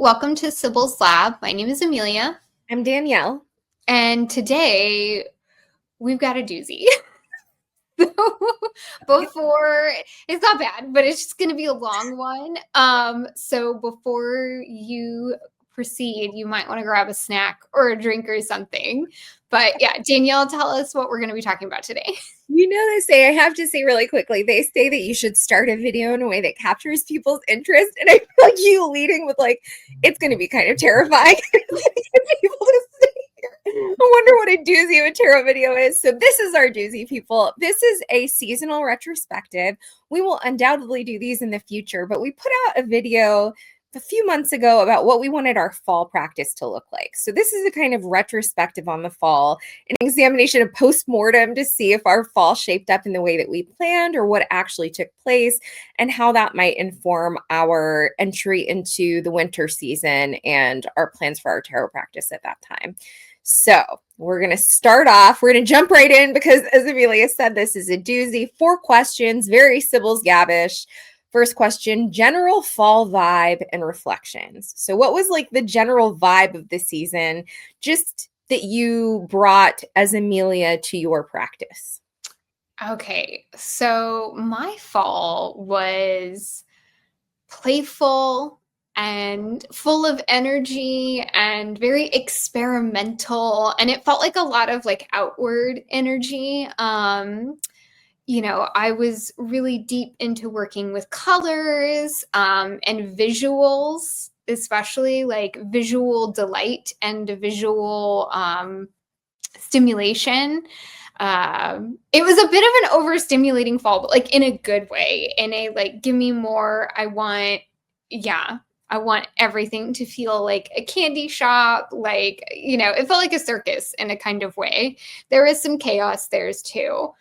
welcome to sibylslab. My name is Amelia. I'm Danielle. And today we've got a doozy. Before, it's not bad, but it's just going to be a long one. So before you proceed, you might want to grab a snack or a drink or something. But yeah, Danielle, tell us what we're going to be talking about today. You know, I have to say really quickly, they say that you should start a video in a way that captures people's interest. And I feel like you leading with it's going to be kind of terrifying people to see here. I wonder what a doozy of a tarot video is. So this is our doozy, people. This is a seasonal retrospective. We will undoubtedly do these in the future, but we put out a video a few months ago about what we wanted our fall practice to look like. So this is a kind of retrospective on the fall, an examination of post-mortem to see if our fall shaped up in the way that we planned or what actually took place and how that might inform our entry into the winter season and our plans for our tarot practice at that time. So we're going to start off. We're going to jump right in because, as Amelia said, this is a doozy. 4 questions, very Sibyl's Gabish. First question, general fall vibe and reflections. So what was the general vibe of the season, just that you brought as Amelia to your practice? Okay, so my fall was playful and full of energy and very experimental. And it felt like a lot of outward energy. I was really deep into working with colors and visuals, especially visual delight and visual stimulation. It was a bit of an overstimulating fall, but in a good way, in a give me more. I want everything to feel like a candy shop, it felt like a circus in a kind of way. There is some chaos there too.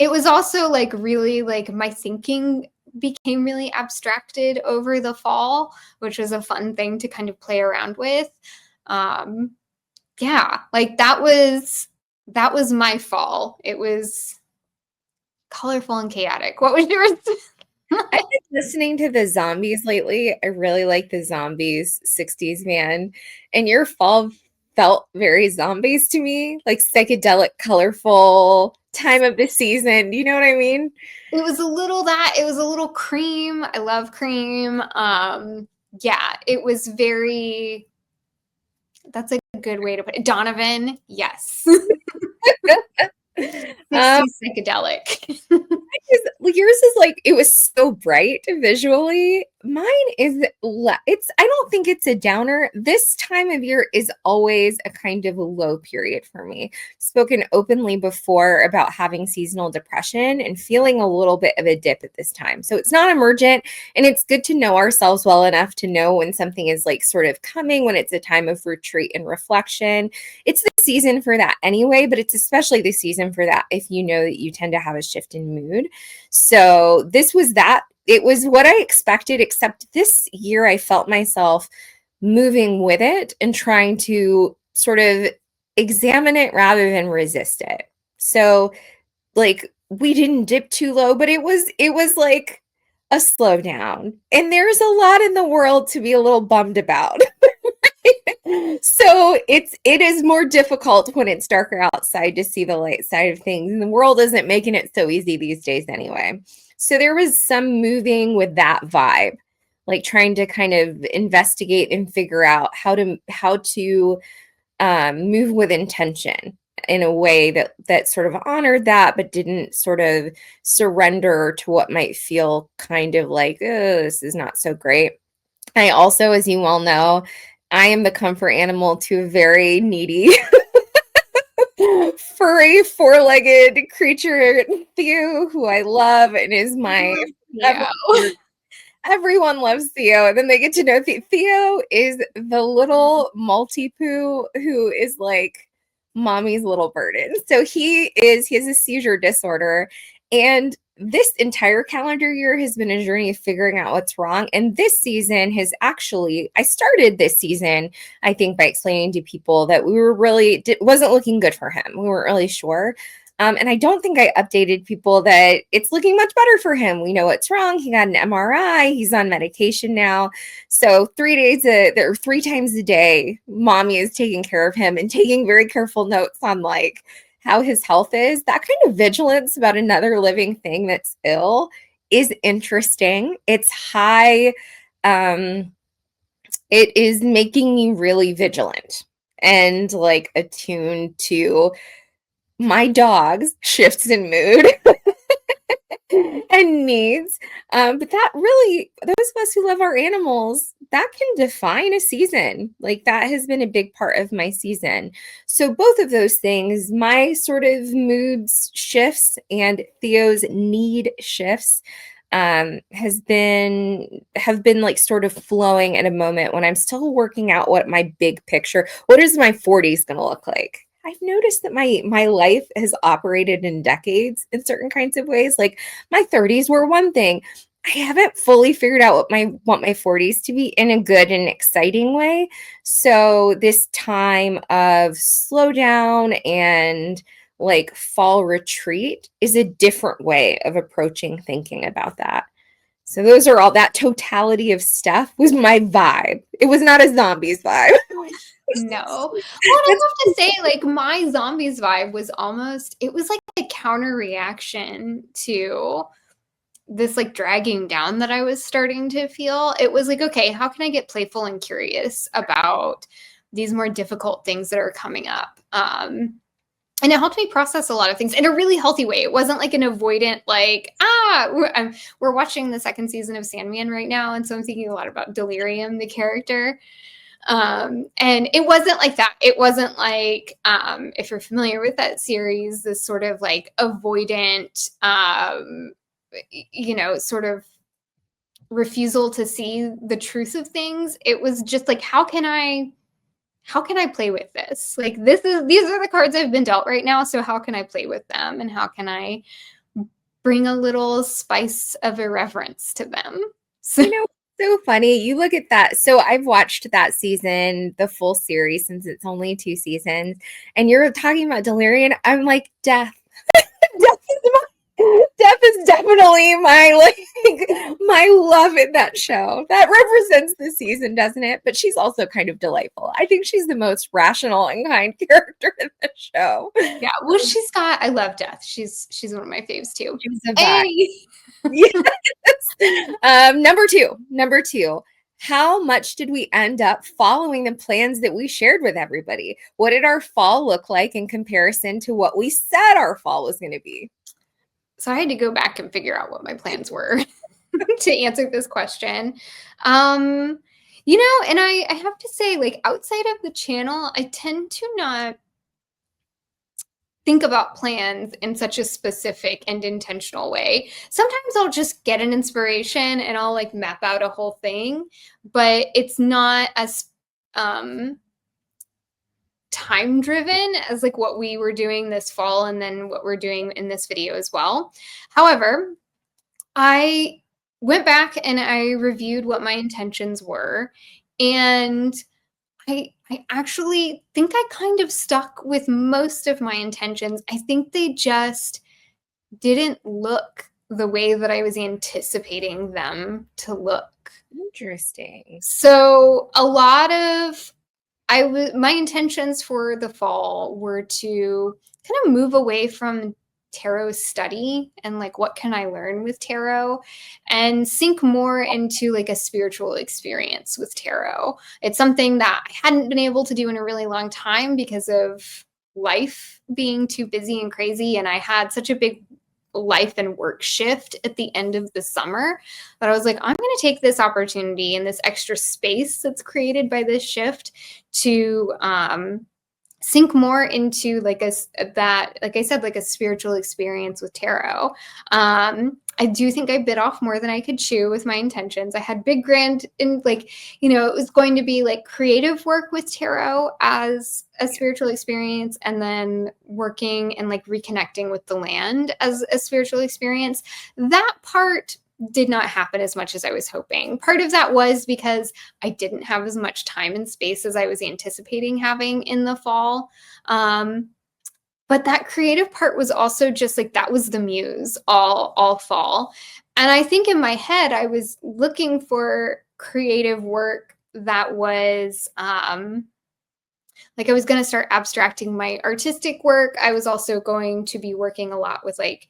It was also really my thinking became really abstracted over the fall, which was a fun thing to kind of play around with. That was my fall. It was colorful and chaotic. What was yours? I've been listening to the zombies lately. I really like the zombies 60s man. And your fall felt very zombies to me, psychedelic, colorful time of the season. Do you know what I mean? It was a little cream. I love cream. It was very, that's a good way to put it. Donovan, yes. 60s psychedelic. Yours is it was so bright visually. Mine is I don't think it's a downer. This time of year is always a kind of a low period for me. Spoken openly before about having seasonal depression and feeling a little bit of a dip at this time. So it's not emergent, and it's good to know ourselves well enough to know when something is sort of coming, when it's a time of retreat and reflection. It's the season for that anyway, but it's especially the season for that if you know that you tend to have a shift in mood. So this was that. It was what I expected, except this year I felt myself moving with it and trying to sort of examine it rather than resist it. So we didn't dip too low, but it was a slowdown. And there's a lot in the world to be a little bummed about. So it is more difficult when it's darker outside to see the light side of things. And the world isn't making it so easy these days anyway. So there was some moving with that vibe, trying to kind of investigate and figure out how to move with intention in a way that sort of honored that, but didn't sort of surrender to what might feel kind of this is not so great. I also, as you well know, I am the comfort animal to a very needy furry 4-legged creature, Theo, who I love and is my everyone loves Theo, and then they get to know Theo is the little multi-poo who is mommy's little burden. So he has a seizure disorder, and this entire calendar year has been a journey of figuring out what's wrong. And this season I started this season, I think, by explaining to people that we were wasn't looking good for him. We weren't really sure. And I don't think I updated people that it's looking much better for him. We know what's wrong. He got an MRI. He's on medication now. So 3 times a day, mommy is taking care of him and taking very careful notes on like how his health is. That kind of vigilance about another living thing that's ill is interesting. It's high. It is making me really vigilant and like attuned to my dog's shifts in mood and needs. But that really, those of us who love our animals, that can define a season. Like that has been a big part of my season. So both of those things, my sort of moods shifts and Theo's need shifts, have been like sort of flowing at a moment when I'm still working out what my big picture, what is my 40s going to look like? I've noticed that my life has operated in decades in certain kinds of ways. Like my 30s were one thing. I haven't fully figured out what my 40s to be in a good and exciting way. So this time of slow down and like fall retreat is a different way of approaching thinking about that. So those are all, that totality of stuff was my vibe. It was not a zombies vibe. No. Well, I have to say, like, my zombies vibe was almost, it was like a counter reaction to this like dragging down that I was starting to feel. It was like, okay, how can I get playful and curious about these more difficult things that are coming up? And it helped me process a lot of things in a really healthy way. It wasn't like an avoidant, like, we're watching the second season of Sandman right now. And so I'm thinking a lot about Delirium, the character. And it wasn't like that. It wasn't like, if you're familiar with that series, this sort of like avoidant, sort of refusal to see the truth of things. It was just like, how can I play with this? Like, these are the cards I've been dealt right now. So how can I play with them? And how can I bring a little spice of irreverence to them? So, so funny. You look at that. So I've watched that season, the full series, since it's only 2 seasons. And you're talking about Delirium. I'm like, death. Death is definitely my love in that show. That represents the season, doesn't it? But she's also kind of delightful. I think she's the most rational and kind character in the show. Yeah, well, I love Death. She's one of my faves too. She's a vibe. Yes. Number two. How much did we end up following the plans that we shared with everybody? What did our fall look like in comparison to what we said our fall was going to be? So I had to go back and figure out what my plans were to answer this question. And I have to say, like, outside of the channel, I tend to not think about plans in such a specific and intentional way. Sometimes I'll just get an inspiration and I'll like map out a whole thing, but it's not as time driven as like what we were doing this fall and then what we're doing in this video as well. However, I went back and I reviewed what my intentions were, and I actually think I kind of stuck with most of my intentions. I think they just didn't look the way that I was anticipating them to look. Interesting. So a lot of my intentions for the fall were to kind of move away from tarot study and like what can I learn with tarot, and sink more into like a spiritual experience with tarot. It's something that I hadn't been able to do in a really long time because of life being too busy and crazy, and I had such a big life and work shift at the end of the summer that I was like, I'm going to take this opportunity and this extra space that's created by this shift to sink more into like like I said, like a spiritual experience with tarot. I do think I bit off more than I could chew with my intentions. I had big grand and like, it was going to be like creative work with tarot as a spiritual experience, and then working and like reconnecting with the land as a spiritual experience. That part did not happen as much as I was hoping. Part of that was because I didn't have as much time and space as I was anticipating having in the fall. but that creative part was also just like, that was the muse all fall. And I think in my head, I was looking for creative work that was, like I was going to start abstracting my artistic work. I was also going to be working a lot with like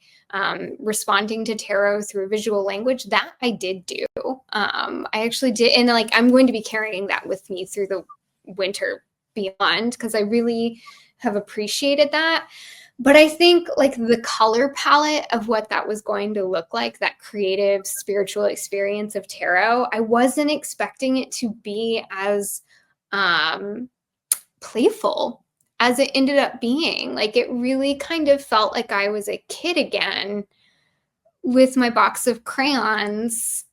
responding to tarot through visual language. That I did do. I actually did. And like, I'm going to be carrying that with me through the winter beyond, because I really have appreciated that. But I think like the color palette of what that was going to look like, that creative spiritual experience of tarot, I wasn't expecting it to be as playful as it ended up being. Like, it really kind of felt like I was a kid again with my box of crayons,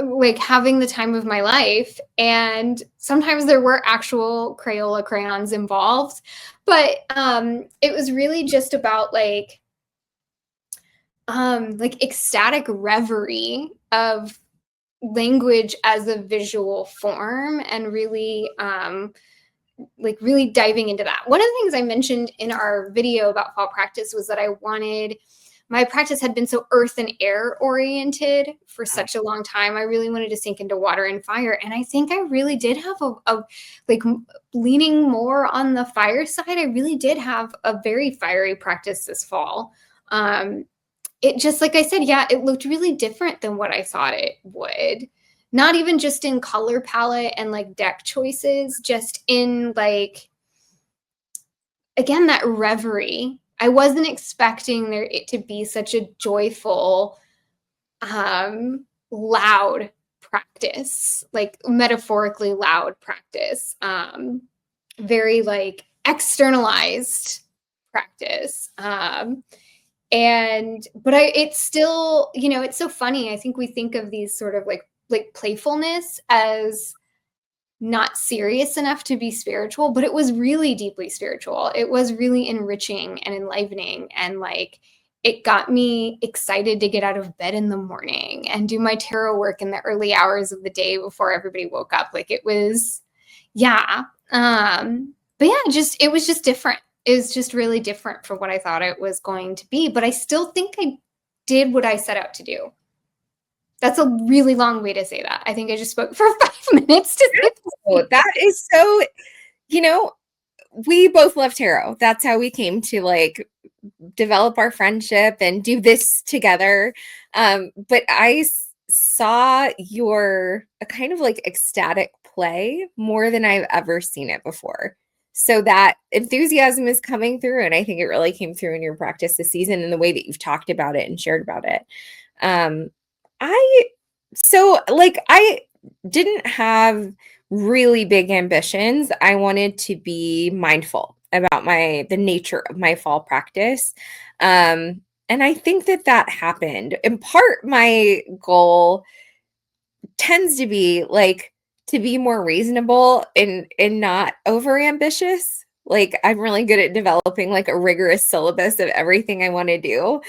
like having the time of my life. And sometimes there were actual Crayola crayons involved, but it was really just about like ecstatic reverie of language as a visual form, and really like really diving into that. One of the things I mentioned in our video about fall practice was that I wanted, my practice had been so earth and air oriented for such a long time. I really wanted to sink into water and fire. And I think I really did have a like leaning more on the fire side. I really did have a very fiery practice this fall. It just, like I said, yeah, it looked really different than what I thought it would. Not even just in color palette and like deck choices, just in like, again, that reverie. I wasn't expecting it to be such a joyful, loud practice, like metaphorically loud practice, very like externalized practice. It's still, you know, it's so funny. I think we think of these sort of like playfulness as not serious enough to be spiritual, but it was really deeply spiritual. It was really enriching and enlivening, and like it got me excited to get out of bed in the morning and do my tarot work in the early hours of the day before everybody woke up. Like it was, yeah. But yeah, it was just different. It was just really different from what I thought it was going to be, but I still think I did what I set out to do. That's a really long way to say that. I think I just spoke for 5 minutes to say that. That is so, you know, we both love tarot. That's how we came to like develop our friendship and do this together. But I saw your a kind of like ecstatic play more than I've ever seen it before. So that enthusiasm is coming through. And I think it really came through in your practice this season in the way that you've talked about it and shared about it. I didn't have really big ambitions. I wanted to be mindful about the nature of my fall practice. And I think that happened. In part, my goal tends to be like to be more reasonable and not over ambitious. Like I'm really good at developing like a rigorous syllabus of everything I want to do.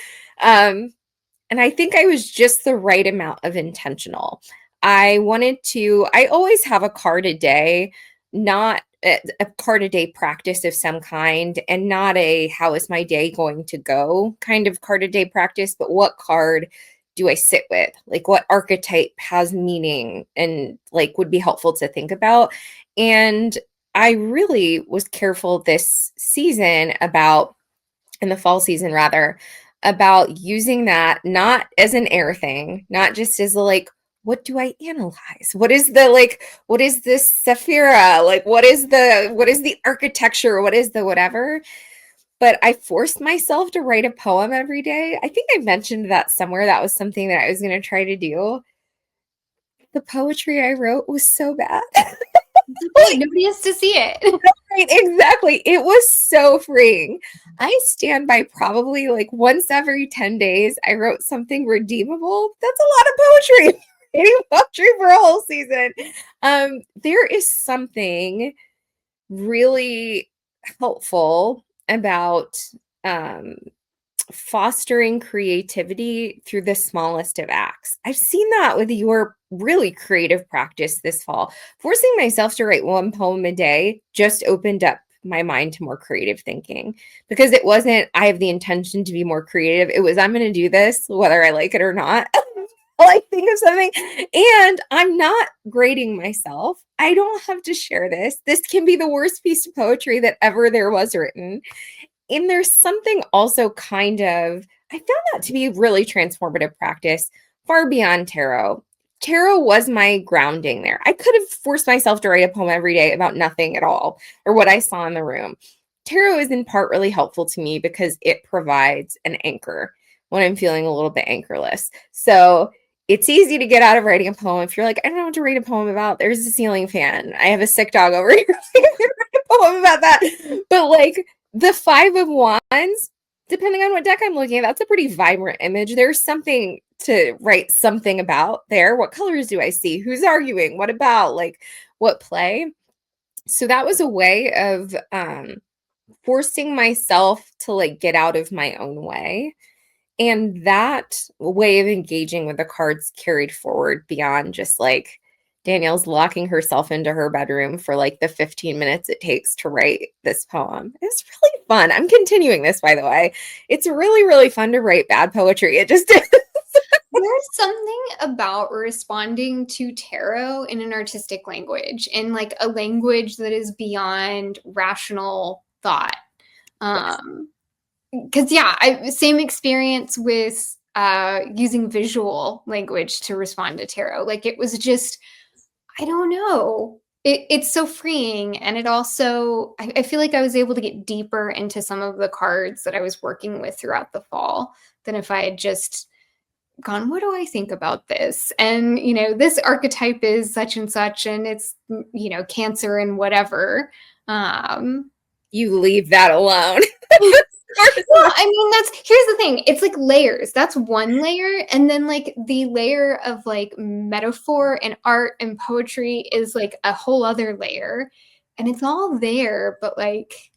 And I think I was just the right amount of intentional. I always have a card a day, not a card a day practice of some kind, and not a how is my day going to go kind of card a day practice, but what card do I sit with? Like what archetype has meaning and like would be helpful to think about. And I really was careful this season in the fall season rather, about using that not as an air thing, not just as a like, what do I analyze? What is this Sephira? Like, what is the architecture? What is the whatever? But I forced myself to write a poem every day. I think I mentioned that somewhere. That was something that I was going to try to do. The poetry I wrote was so bad. Like, nobody has to see it. Right, exactly. It was so freeing. I stand by probably like once every 10 days, I wrote something redeemable. That's a lot of poetry. Writing poetry for a whole season. There is something really helpful about fostering creativity through the smallest of acts. I've seen that with your really creative practice this fall. Forcing myself to write one poem a day just opened up my mind to more creative thinking, because it wasn't, I have the intention to be more creative. It was, I'm going to do this, whether I like it or not. I'll like think of something, and I'm not grading myself. I don't have to share this. This can be the worst piece of poetry that ever there was written. And there's something also kind of, I found that to be really transformative practice far beyond tarot. Tarot was my grounding there. I could have forced myself to write a poem every day about nothing at all or what I saw in the room. Tarot is in part really helpful to me because it provides an anchor when I'm feeling a little bit anchorless. So it's easy to get out of writing a poem. If you're like, I don't know what to write a poem about, there's a ceiling fan. I have a sick dog over here. Write a poem about that. But like the 5 of Wands, depending on what deck I'm looking at, that's a pretty vibrant image. There's something to write something about there. What colors do I see? Who's arguing? What about? Like, what play? So that was a way of forcing myself to like get out of my own way. And that way of engaging with the cards carried forward beyond just like Danielle's locking herself into her bedroom for like the 15 minutes it takes to write this poem. It's really fun. I'm continuing this, by the way. It's really, really fun to write bad poetry. It just is. There's something about responding to tarot in an artistic language, in like a language that is beyond rational thought. Because same experience with using visual language to respond to tarot. Like it was just, I don't know. It's so freeing. And it also, I feel like I was able to get deeper into some of the cards that I was working with throughout the fall than if I had just gone, what do I think about this? And, you know, this archetype is such and such, and it's, you know, Cancer and whatever. You leave that alone. Well, I mean, here's the thing. It's like layers. That's one layer. And then like the layer of like metaphor and art and poetry is like a whole other layer. And it's all there, but like,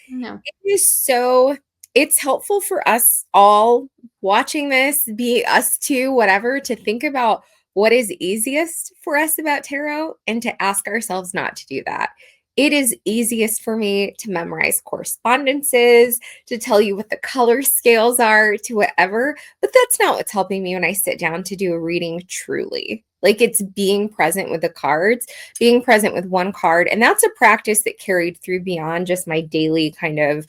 I don't know. It is so, it's helpful for us all watching this, be us too, whatever, to think about what is easiest for us about tarot and to ask ourselves not to do that. It is easiest for me to memorize correspondences, to tell you what the color scales are, to whatever, but that's not what's helping me when I sit down to do a reading truly. Like it's being present with the cards, being present with one card. And that's a practice that carried through beyond just my daily kind of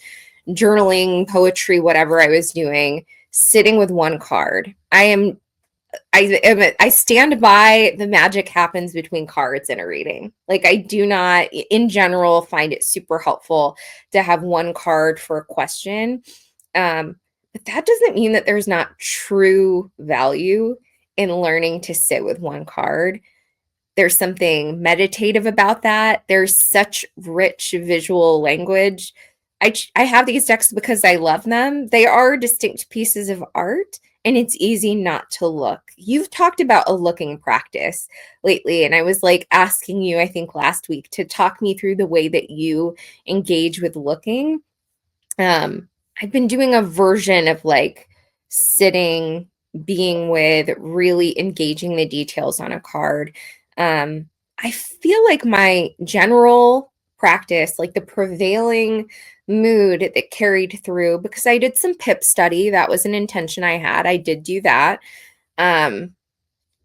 journaling, poetry, whatever I was doing, sitting with one card. I stand by the magic happens between cards in a reading. Like I do not, in general, find it super helpful to have one card for a question. But that doesn't mean that there's not true value in learning to sit with one card. There's something meditative about that. There's such rich visual language. I have these decks because I love them. They are distinct pieces of art, and it's easy not to look. You've talked about a looking practice lately, and I was like asking you, I think last week, to talk me through the way that you engage with looking. I've been doing a version of like sitting, being with, really engaging the details on a card. I feel like my general practice, like the prevailing mood that carried through, because I did some Pip study. That was an intention I had. I did do that. And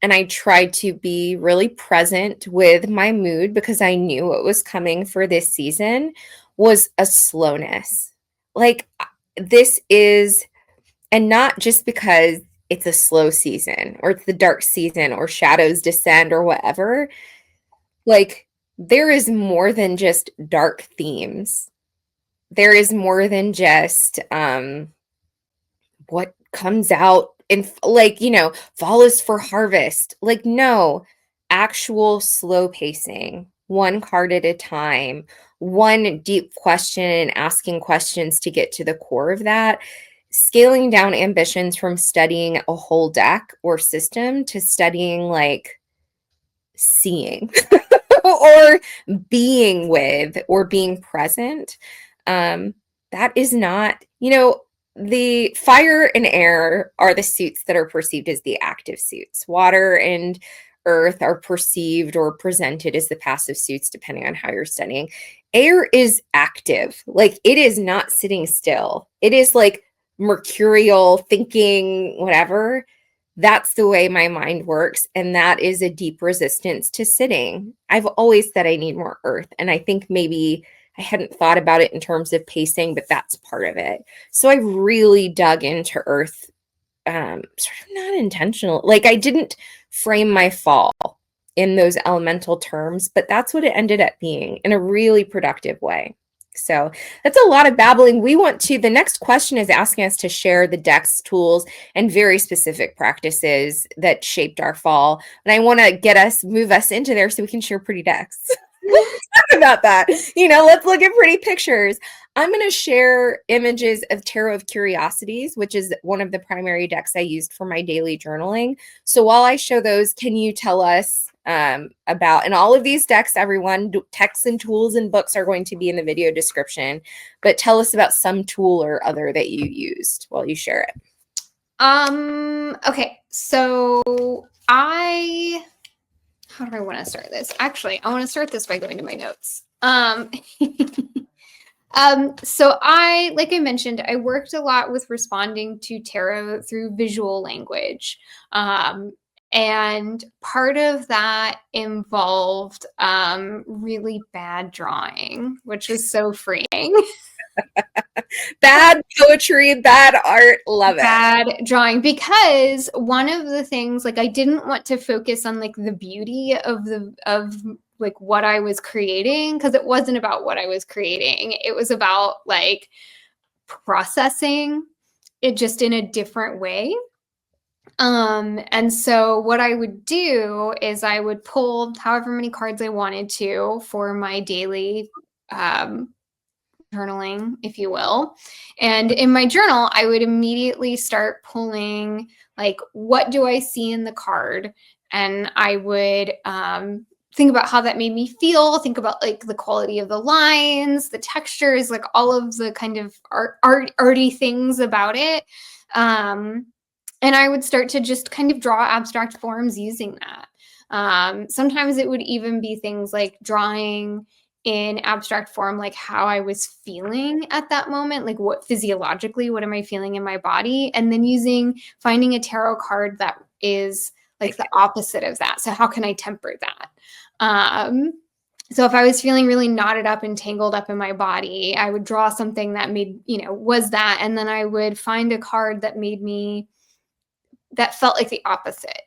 I tried to be really present with my mood because I knew what was coming for this season was a slowness. Like this is, and not just because it's a slow season or it's the dark season or shadows descend or whatever. Like there is more than just dark themes. There is more than just what comes out in like, you know, fall is for harvest. Like, no, actual slow pacing, one card at a time, one deep question and asking questions to get to the core of that. Scaling down ambitions from studying a whole deck or system to studying like seeing or being with or being present. That is not, you know, the fire and air are the suits that are perceived as the active suits. Water and earth are perceived or presented as the passive suits, depending on how you're studying. Air is active, like it is not sitting still. It is like mercurial thinking, whatever. That's the way my mind works. And that is a deep resistance to sitting. I've always said I need more earth. And I think maybe I hadn't thought about it in terms of pacing, but that's part of it. So I really dug into earth, sort of not intentional. Like I didn't frame my fall in those elemental terms, but that's what it ended up being in a really productive way. So that's a lot of babbling. The next question is asking us to share the decks, tools, and very specific practices that shaped our fall. And I want to move us into there so we can share pretty decks. Let's talk about that. Let's look at pretty pictures. I'm going to share images of Tarot of Curiosities, which is one of the primary decks I used for my daily journaling. So while I show those, can you tell us about, and all of these decks, everyone, texts and tools and books are going to be in the video description, but tell us about some tool or other that you used while you share it. Okay, so how do I want to start this? Actually, I want to start this by going to my notes. So like I mentioned, I worked a lot with responding to tarot through visual language. And part of that involved really bad drawing, which was so freeing. Bad poetry, bad art, love it. Bad drawing, because one of the things, like, I didn't want to focus on like the beauty of like what I was creating, because it wasn't about what I was creating. It was about like processing it just in a different way. And so what I would do is I would pull however many cards I wanted to for my daily journaling, if you will. And in my journal, I would immediately start pulling, like, what do I see in the card? And I would think about how that made me feel, think about like the quality of the lines, the textures, like all of the kind of arty things about it. And I would start to just kind of draw abstract forms using that. Sometimes it would even be things like drawing in abstract form, like how I was feeling at that moment, like what physiologically, what am I feeling in my body? And then finding a tarot card that is like the opposite of that. So how can I temper that? So if I was feeling really knotted up and tangled up in my body, I would draw something that was that. And then I would find a card that felt like the opposite.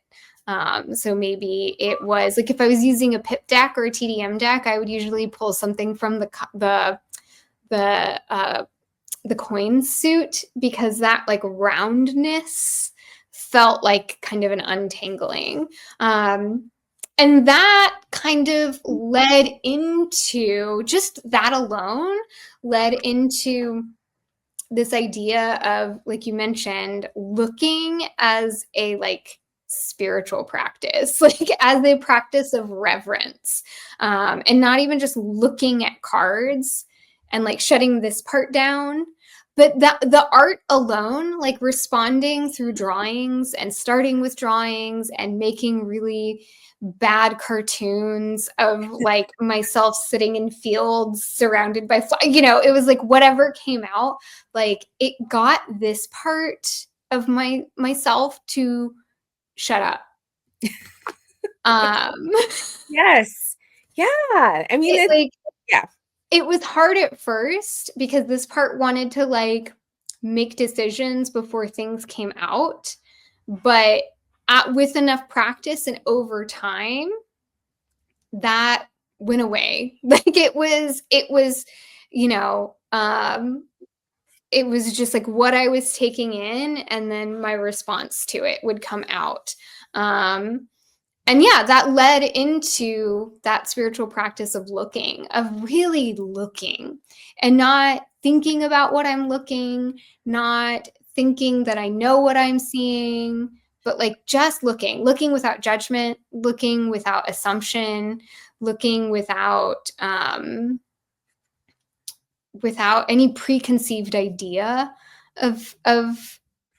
So maybe it was like, if I was using a Pip deck or a TDM deck, I would usually pull something from the coin suit, because that like roundness felt like kind of an untangling. And that kind of led into, just that alone led into this idea of, like you mentioned, looking as a like spiritual practice, like as a practice of reverence, and not even just looking at cards and like shutting this part down, but the art alone, like responding through drawings and starting with drawings and making really bad cartoons of like myself sitting in fields surrounded by it was like whatever came out, like it got this part of myself to shut up. Yes. Yeah. I mean, it was hard at first because this part wanted to like make decisions before things came out, but with enough practice and over time, that went away. Like it was it was just like what I was taking in, and then my response to it would come out. And yeah, that led into that spiritual practice of really looking, and not thinking about what I'm looking, not thinking that I know what I'm seeing, but like just looking without judgment, looking without assumption, looking without any preconceived idea of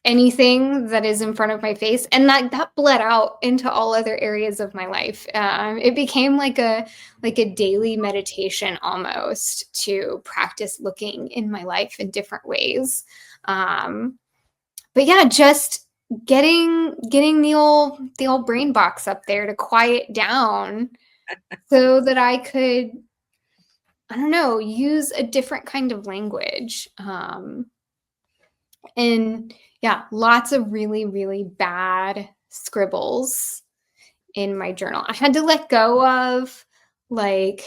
anything that is in front of my face, and that bled out into all other areas of my life. It became like a daily meditation almost, to practice looking in my life in different ways. But yeah, just getting the old brain box up there to quiet down so that I could, I don't know, use a different kind of language. And yeah, lots of really, really bad scribbles in my journal. I had to let go of, like,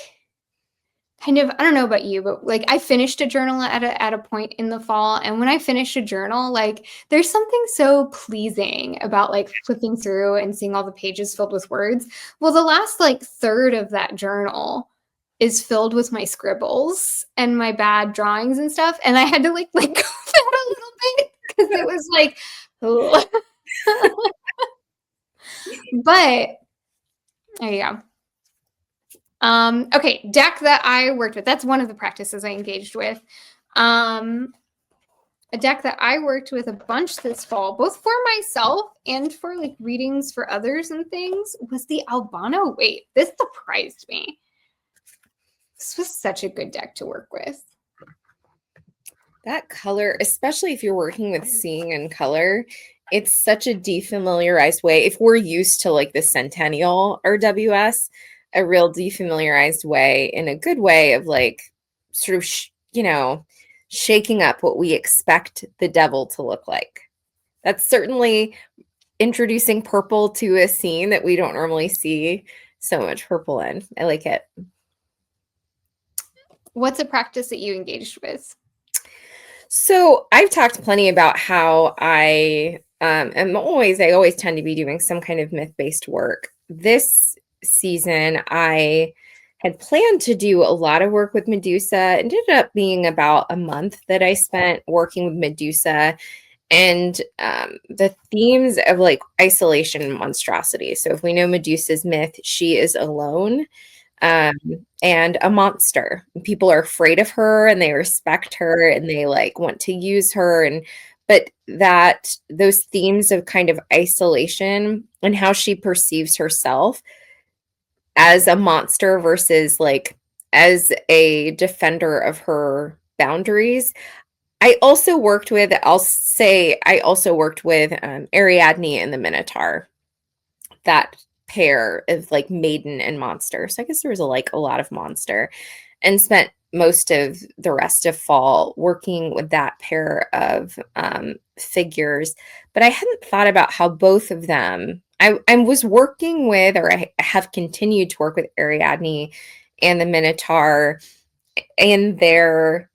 kind of, I don't know about you, but like I finished a journal at a point in the fall. And when I finish a journal, like there's something so pleasing about like flipping through and seeing all the pages filled with words. Well, the last like third of that journal is filled with my scribbles and my bad drawings and stuff. And I had to like let go of that a little bit because it was like, but there you go. Okay, deck that I worked with. That's one of the practices I engaged with. A deck that I worked with a bunch this fall, both for myself and for like readings for others and things, was the Albano-Waite. This surprised me. This was such a good deck to work with. That color, especially if you're working with seeing in color, it's such a defamiliarized way. If we're used to like the Centennial RWS, a real defamiliarized way, in a good way, of like sort of, shaking up what we expect the devil to look like. That's certainly introducing purple to a scene that we don't normally see so much purple in. I like it. What's a practice that you engaged with? So I've talked plenty about how I always tend to be doing some kind of myth-based work. This season, I had planned to do a lot of work with Medusa. It ended up being about a month that I spent working with Medusa and the themes of like isolation and monstrosity. So if we know Medusa's myth, she is alone and a monster. People are afraid of her and they respect her and they like want to use her. But that those themes of kind of isolation and how she perceives herself as a monster versus like as a defender of her boundaries. I also worked with Ariadne and the Minotaur, that pair of like maiden and monster. So I guess there was a lot of monster, and spent most of the rest of fall working with that pair of figures. But I hadn't thought about how both of them, I was working with, or I have continued to work with Ariadne and the Minotaur in their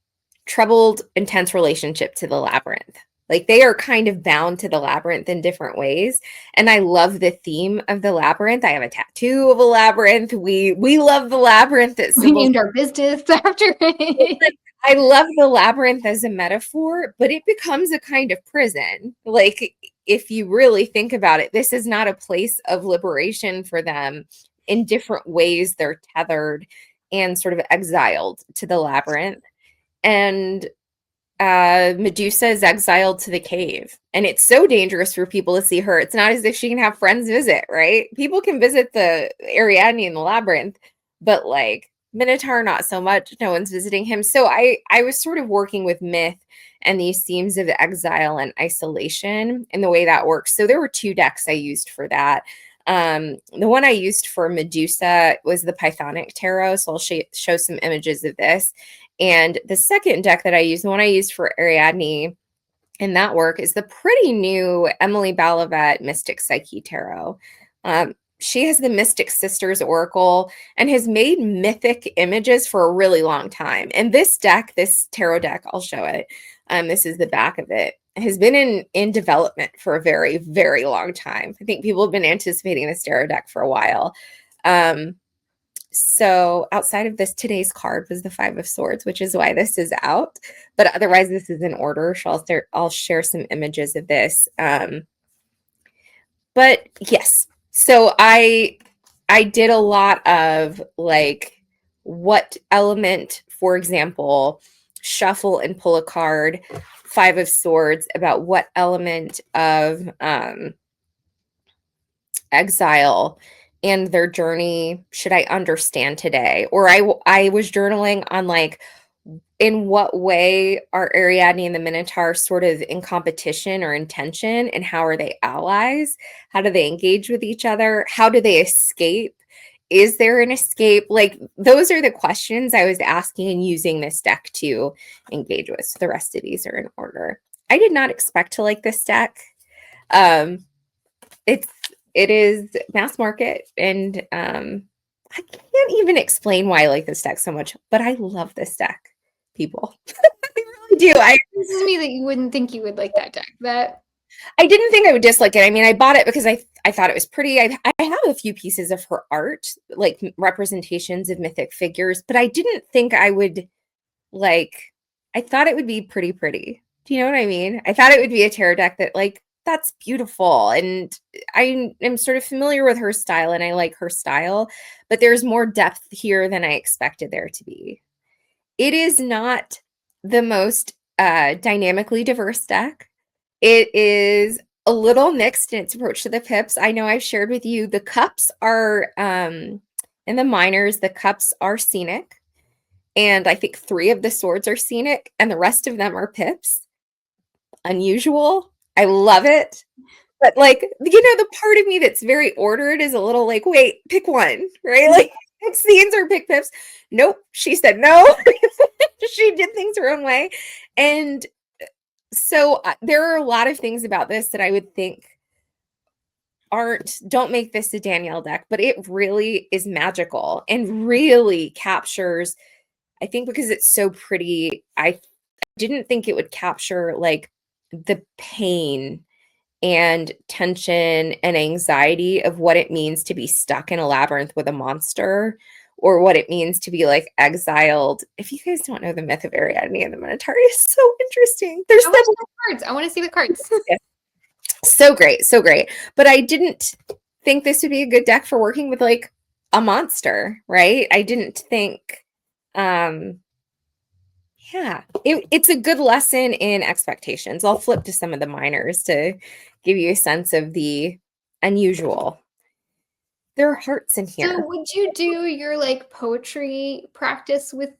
troubled, intense relationship to the labyrinth. Like they are kind of bound to the labyrinth in different ways. And I love the theme of the labyrinth. I have a tattoo of a labyrinth. We love the labyrinth. We named our business after it. I love the labyrinth as a metaphor, but it becomes a kind of prison. Like if you really think about it, this is not a place of liberation for them. In different ways, they're tethered and sort of exiled to the labyrinth. And Medusa is exiled to the cave, and it's so dangerous for people to see her. It's not as if she can have friends visit, right? People can visit the Ariadne in the labyrinth, but like Minotaur, not so much. No one's visiting him. So I was sort of working with myth and these themes of exile and isolation and the way that works. So there were two decks I used for that. The one I used for Medusa was the Pythonic Tarot. So I'll show some images of this. And the second deck that I used, the one I used for Ariadne in that work, is the pretty new Emily Balavet Mystic Psyche Tarot. She has the Mystic Sisters Oracle and has made mythic images for a really long time. And this deck, this tarot deck, I'll show it. This is the back of it. Has been in development for a very, very long time. I think people have been anticipating this tarot deck for a while. So outside of this, today's card was the Five of Swords, which is why this is out. But otherwise, this is in order. So I'll share some images of this. But yes, so I did a lot of like what element, for example, shuffle and pull a card, Five of Swords, about what element of exile and their journey should I understand today? Or I was journaling on like, in what way are Ariadne and the Minotaur sort of in competition or in tension, and how are they allies? How do they engage with each other? How do they escape? Is there an escape? Like, those are the questions I was asking and using this deck to engage with. So the rest of these are in order. I did not expect to like this deck. It is mass market, and I can't even explain why I like this deck so much, but I love this deck, people. I really do. This is me that you wouldn't think you would like that deck. That I didn't think I would dislike it. I mean, I bought it because I thought it was pretty. I have a few pieces of her art, like representations of mythic figures, but I didn't think I would like. I thought it would be pretty. Do you know what I mean? I thought it would be a tarot deck that like, that's beautiful, and I am sort of familiar with her style, and I like her style, but there's more depth here than I expected there to be. It is not the most dynamically diverse deck. It is a little mixed in its approach to the pips. I know I've shared with you the cups are in the minors, the cups are scenic, and I think 3 of the swords are scenic, and the rest of them are pips. Unusual. I love it. But like, you know, the part of me that's very ordered is a little like, wait, pick one, right? Like, pick scenes or pick pips. Nope. She said no. She did things her own way. And so there are a lot of things about this that I would think don't make this a Danielle deck, but it really is magical and really captures, I think because it's so pretty, I didn't think it would capture like the pain and tension and anxiety of what it means to be stuck in a labyrinth with a monster, or what it means to be like exiled. If you guys don't know the myth of Ariadne and the Minotaur, it's so interesting. There's cards. I want to see the cards. Yeah. So great. But I didn't think this would be a good deck for working with like a monster, right? I didn't think it's a good lesson in expectations. I'll flip to some of the minors to give you a sense of the unusual. There are hearts in here. So would you do your like poetry practice with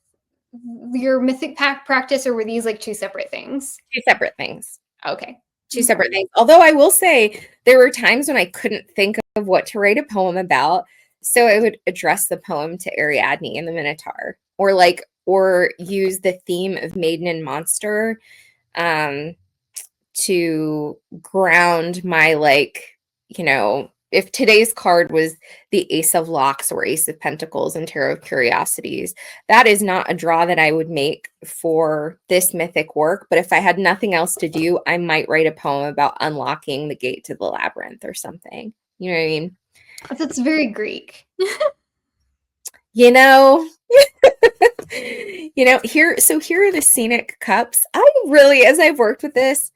your mythic pack practice, or were these like 2 separate things? 2 separate things. Okay. 2 separate things. Although I will say there were times when I couldn't think of what to write a poem about. So I would address the poem to Ariadne and the Minotaur, or use the theme of maiden and monster to ground my, like, you know, if today's card was the Ace of Locks or Ace of Pentacles and Tarot of Curiosities, that is not a draw that I would make for this mythic work. But if I had nothing else to do, I might write a poem about unlocking the gate to the labyrinth or something. You know what I mean? That's very Greek. You know, here are the scenic cups. I really, as I've worked with this,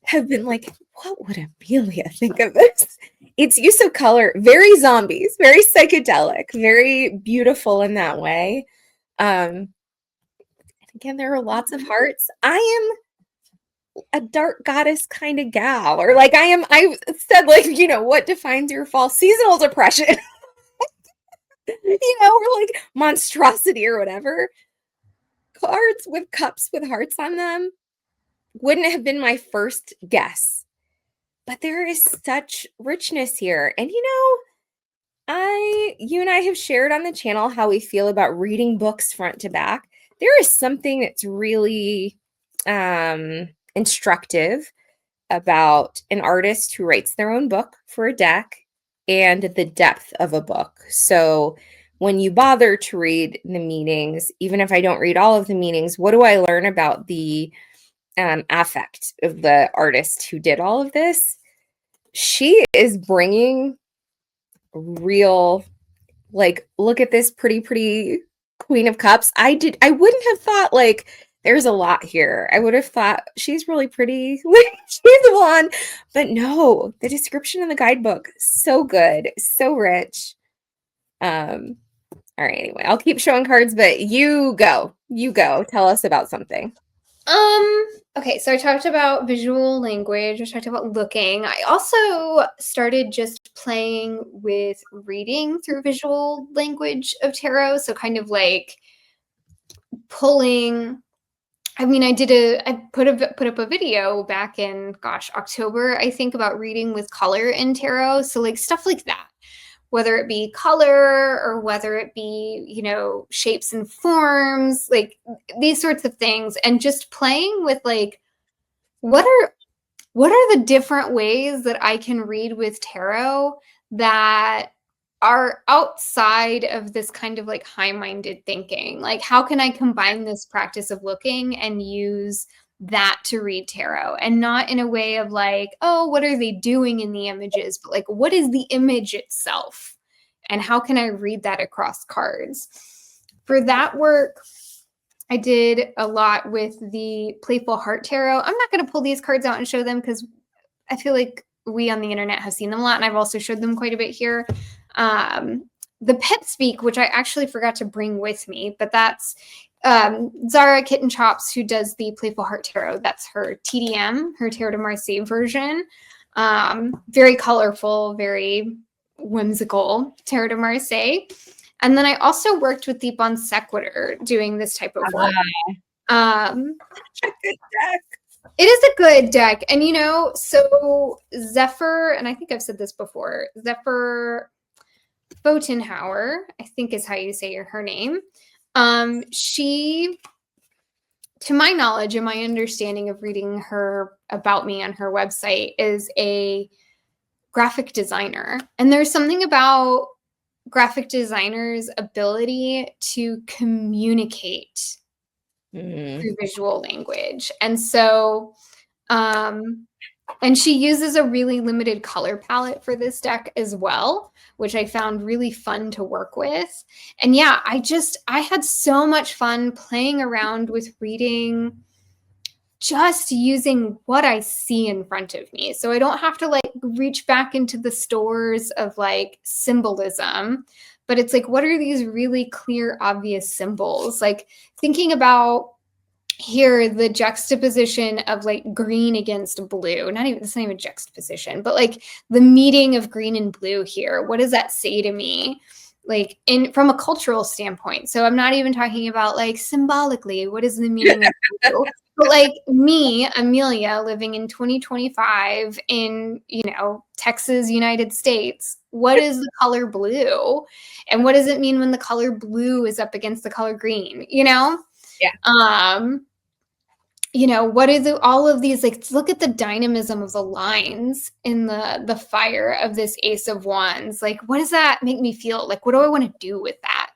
have been like, what would Amelia think of this? Its use of color, very zombies, very psychedelic, very beautiful in that way. Again, there are lots of hearts. I am a dark goddess kind of gal, or like I said, like, you know, what defines your fall? Seasonal depression. You know, or like monstrosity or whatever. Cards with cups with hearts on them wouldn't have been my first guess. But there is such richness here. And you and I have shared on the channel how we feel about reading books front to back. There is something that's really instructive about an artist who writes their own book for a deck and the depth of a book. So when you bother to read the meanings, even if I don't read all of the meanings, what do I learn about the affect of the artist who did all of this? She is bringing real, like, look at this pretty Queen of Cups. I wouldn't have thought, like, there's a lot here. I would have thought she's really pretty. She's the one. But no, the description in the guidebook, so good, so rich. All right, anyway, I'll keep showing cards, but you go. You go. Tell us about something. Okay, so I talked about visual language, I talked about looking. I also started just playing with reading through visual language of tarot. So kind of like pulling. I mean, I put up a video back in, gosh, October, I think, about reading with color in tarot. So like stuff like that, whether it be color or whether it be, you know, shapes and forms, like these sorts of things, and just playing with like, what are the different ways that I can read with tarot that are outside of this kind of like high-minded thinking? Like, how can I combine this practice of looking and use that to read tarot, and not in a way of like, oh, what are they doing in the images, but like, what is the image itself? And how can I read that across cards? For that work, I did a lot with the Playful Heart Tarot. I'm not going to pull these cards out and show them because I feel like we on the internet have seen them a lot, and I've also showed them quite a bit here. The Pip Speak, which I actually forgot to bring with me, but that's Zara Kitten Chops, who does the Playful Heart Tarot. That's her TDM, her Tarot de Marseille version. Very colorful, very whimsical Tarot de Marseille. And then I also worked with the Bon Sequitur doing this type of work. Such a good deck. It is a good deck. And, you know, so Zephyr, and I think I've said this before, Zephyr Botenhauer, I think is how you say her name. She, to my knowledge and my understanding of reading her about me on her website, is a graphic designer. And there's something about graphic designers' ability to communicate through visual language. And so, and she uses a really limited color palette for this deck as well, which I found really fun to work with. And yeah, I had so much fun playing around with reading, just using what I see in front of me. So I don't have to like reach back into the stores of like symbolism, but it's like, what are these really clear, obvious symbols? Like thinking about here, the juxtaposition of like green against blue, it's not even juxtaposition, but like the meeting of green and blue here. What does that say to me? Like from a cultural standpoint. So I'm not even talking about like symbolically, what is the meaning of blue? But like me, Amelia, living in 2025 in, you know, Texas, United States, what is the color blue? And what does it mean when the color blue is up against the color green, you know? Yeah. You know, what is all of these, like, look at the dynamism of the lines in the fire of this Ace of Wands. Like, what does that make me feel? Like, what do I want to do with that?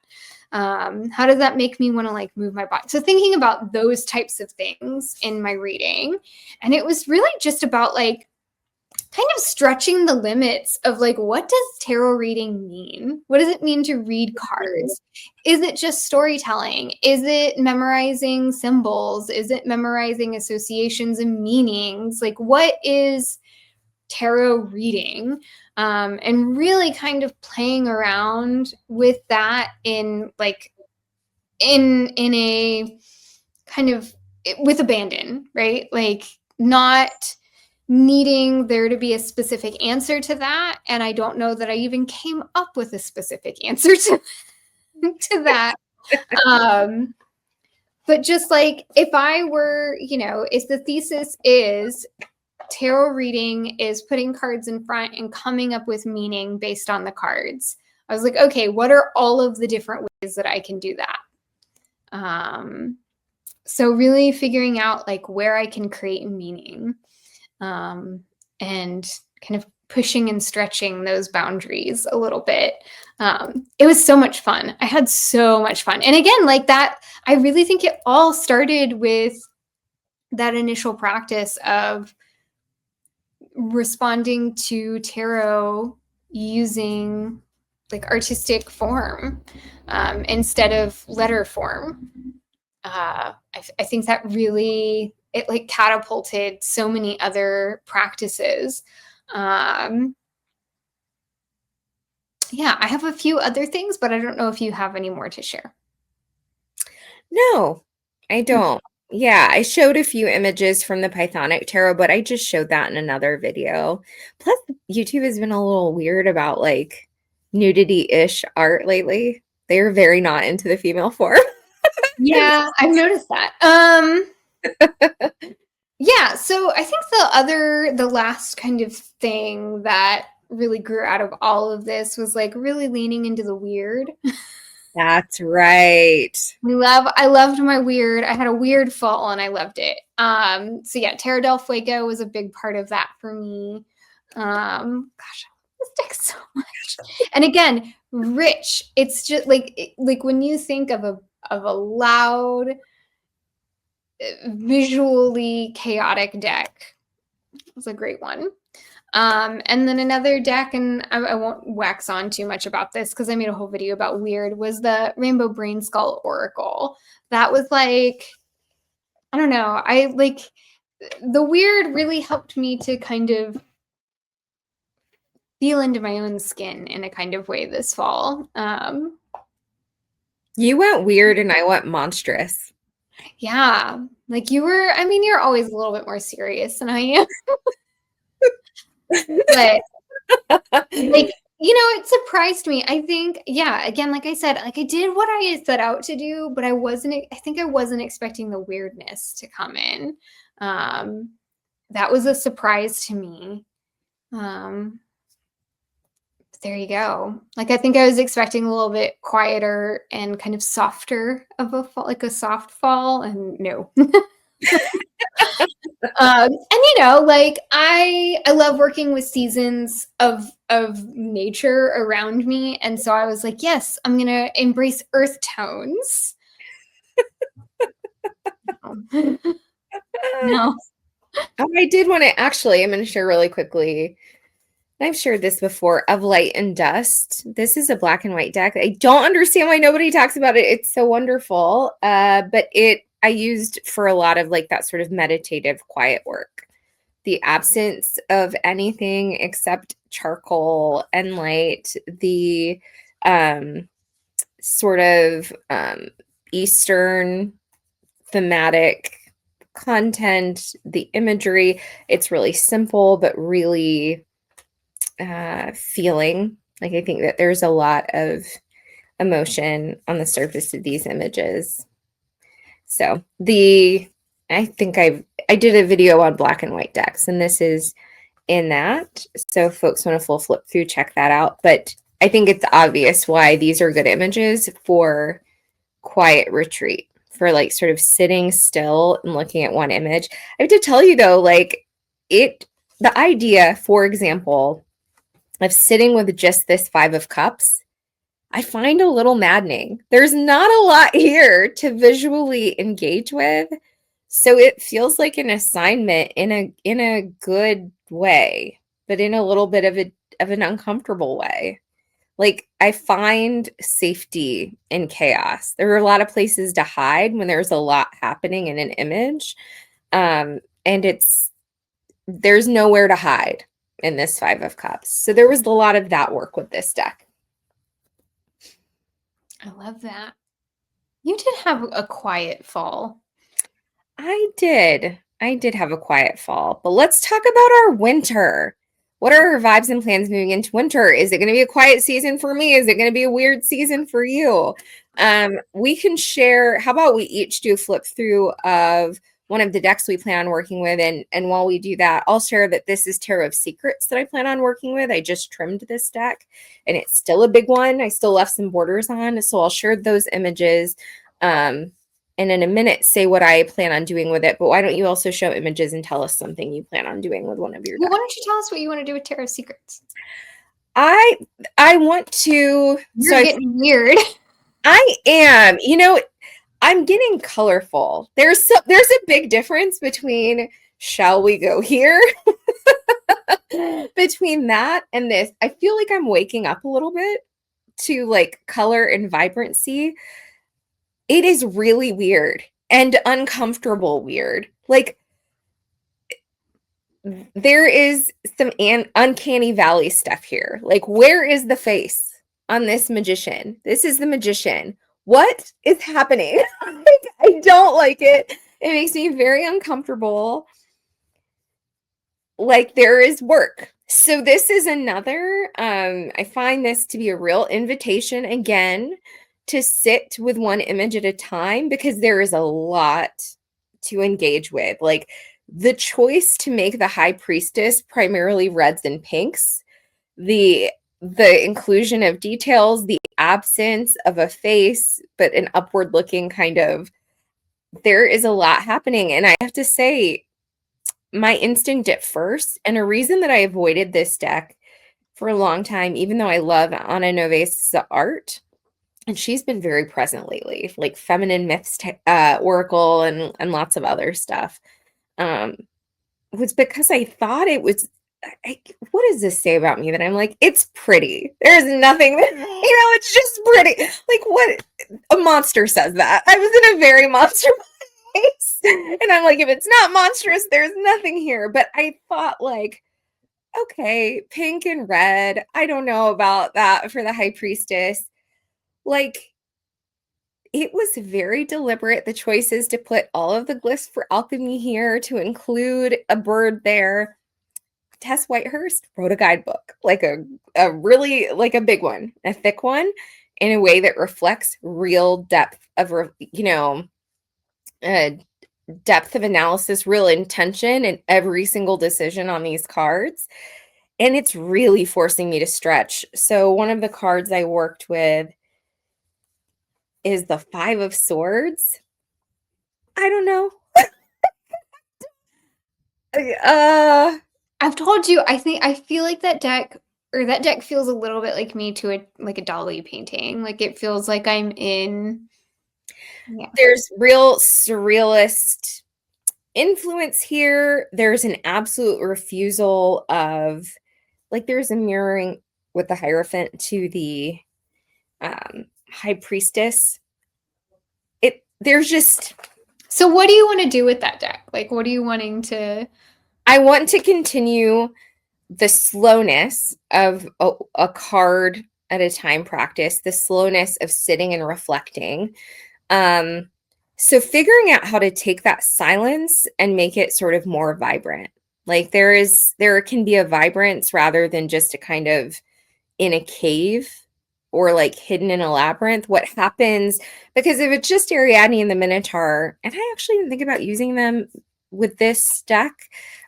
How does that make me want to like move my body? So thinking about those types of things in my reading. And it was really just about like kind of stretching the limits of like, what does tarot reading mean? What does it mean to read cards? Is it just storytelling? Is it memorizing symbols? Is it memorizing associations and meanings? Like, what is tarot reading? And really kind of playing around with that in like in a kind of with abandon, right? Like not needing there to be a specific answer to that. And I don't know that I even came up with a specific answer to that. But just like if I were, you know, if the thesis is tarot reading is putting cards in front and coming up with meaning based on the cards, I was like, okay, what are all of the different ways that I can do that? So really figuring out like where I can create meaning. And kind of pushing and stretching those boundaries a little bit. It was so much fun. I had so much fun. And again, like that, I really think it all started with that initial practice of responding to tarot using like artistic form instead of letter form. I think that really, it like catapulted so many other practices. yeah, I have a few other things, but I don't know if you have any more to share. No, I don't. Yeah, I showed a few images from the Pythonic Tarot, but I just showed that in another video. Plus, YouTube has been a little weird about like nudity-ish art lately. They're very not into the female form. Yeah, I've noticed that. Yeah, so I think the last kind of thing that really grew out of all of this was like really leaning into the weird. That's right. I loved my weird. I had a weird fall and I loved it. So yeah, Terra del Fuego was a big part of that for me. Gosh, I love this deck so much. And again, rich. It's just like when you think of a loud, visually chaotic deck, it's a great one. And then another deck, and I won't wax on too much about this because I made a whole video about weird, was the Rainbow Brainskull Oracle. That was like, I don't know, I like the weird really helped me to kind of feel into my own skin in a kind of way this fall. You went weird and I went monstrous. Yeah, like you were, I mean, you're always a little bit more serious than I am. But like, you know, it surprised me. I think, yeah, again, like I said, like I did what I set out to do, but I think I wasn't expecting the weirdness to come in. That was a surprise to me. There you go. Like I think I was expecting a little bit quieter and kind of softer of a fall, like a soft fall, and no. And you know, like I love working with seasons of nature around me, and so I was like, yes, I'm gonna embrace earth tones. No. Oh, I did want to actually, I'm going to share really quickly. I've shared this before, of Light and Dust. This is a black and white deck. I don't understand why nobody talks about it. It's so wonderful. But I used for a lot of like that sort of meditative quiet work. The absence of anything except charcoal and light, the sort of Eastern thematic content, the imagery. It's really simple, but really feeling. Like I think that there's a lot of emotion on the surface of these images. So I think I did a video on black and white decks, and this is in that. So if folks want a full flip through, check that out. But I think it's obvious why these are good images for quiet retreat, for like sort of sitting still and looking at one image. I have to tell you though, like the idea, for example, of sitting with just this Five of Cups, I find a little maddening. There's not a lot here to visually engage with. So it feels like an assignment in a good way, but in a little bit of an uncomfortable way. Like I find safety in chaos. There are a lot of places to hide when there's a lot happening in an image. And there's nowhere to hide in this Five of Cups. So there was a lot of that work with this deck. I love that. You did have a quiet fall. I did have a quiet fall, but let's talk about our winter. What are our vibes and plans moving into winter? Is it going to be a quiet season for me? Is it going to be a weird season for you? We can share. How about we each do a flip through of one of the decks we plan on working with, and while we do that, I'll share that this is Tarot of Secrets that I plan on working with. I just trimmed this deck, and it's still a big one. I still left some borders on, so I'll share those images. And in a minute, say what I plan on doing with it. But why don't you also show images and tell us something you plan on doing with one of your decks? Well, why don't you tell us what you want to do with Tarot of Secrets? I want to. You're getting weird. I am. You know, I'm getting colorful. There's a big difference between shall we go here? Between that and this. I feel like I'm waking up a little bit to like color and vibrancy. It is really weird and uncomfortable weird. Like there is some uncanny valley stuff here. Like where is the face? on this magician. This is the magician. What is happening? I don't like it. It makes me very uncomfortable. Like there is work. So this is another, I find this to be a real invitation again to sit with one image at a time, because there is a lot to engage with. Like the choice to make the high priestess primarily reds and pinks, the inclusion of details, the absence of a face, but an upward looking kind of, there is a lot happening. And I have to say, my instinct at first, and a reason that I avoided this deck for a long time, even though I love Anna Nova's art, and she's been very present lately, like Feminine Myths, Oracle, and lots of other stuff, was because I thought it was, what does this say about me that I'm like, it's pretty. There's nothing that, it's just pretty. Like what? A monster says that. I was in a very monster place. And I'm like, if it's not monstrous, there's nothing here. But I thought like, okay, pink and red. I don't know about that for the high priestess. Like, it was very deliberate. The choices to put all of the glyphs for alchemy here, to include a bird there. Tess Whitehurst wrote a guidebook, like a really, like a big one, a thick one, in a way that reflects real depth of, depth of analysis, real intention in every single decision on these cards. And it's really forcing me to stretch. So one of the cards I worked with is the Five of Swords. I don't know. I've told you, I feel like that deck feels a little bit like me to a Dolly painting. Like it feels like I'm in. Yeah. There's real surrealist influence here. There's an absolute refusal of, like, there's a mirroring with the Hierophant to the high priestess. There's just. So what do you want to do with that deck? Like, what are you wanting to? I want to continue the slowness of a card at a time practice, the slowness of sitting and reflecting. So figuring out how to take that silence and make it sort of more vibrant. Like there can be a vibrance rather than just a kind of in a cave or like hidden in a labyrinth. What happens, because if it's just Ariadne and the Minotaur, and I actually didn't think about using them with this deck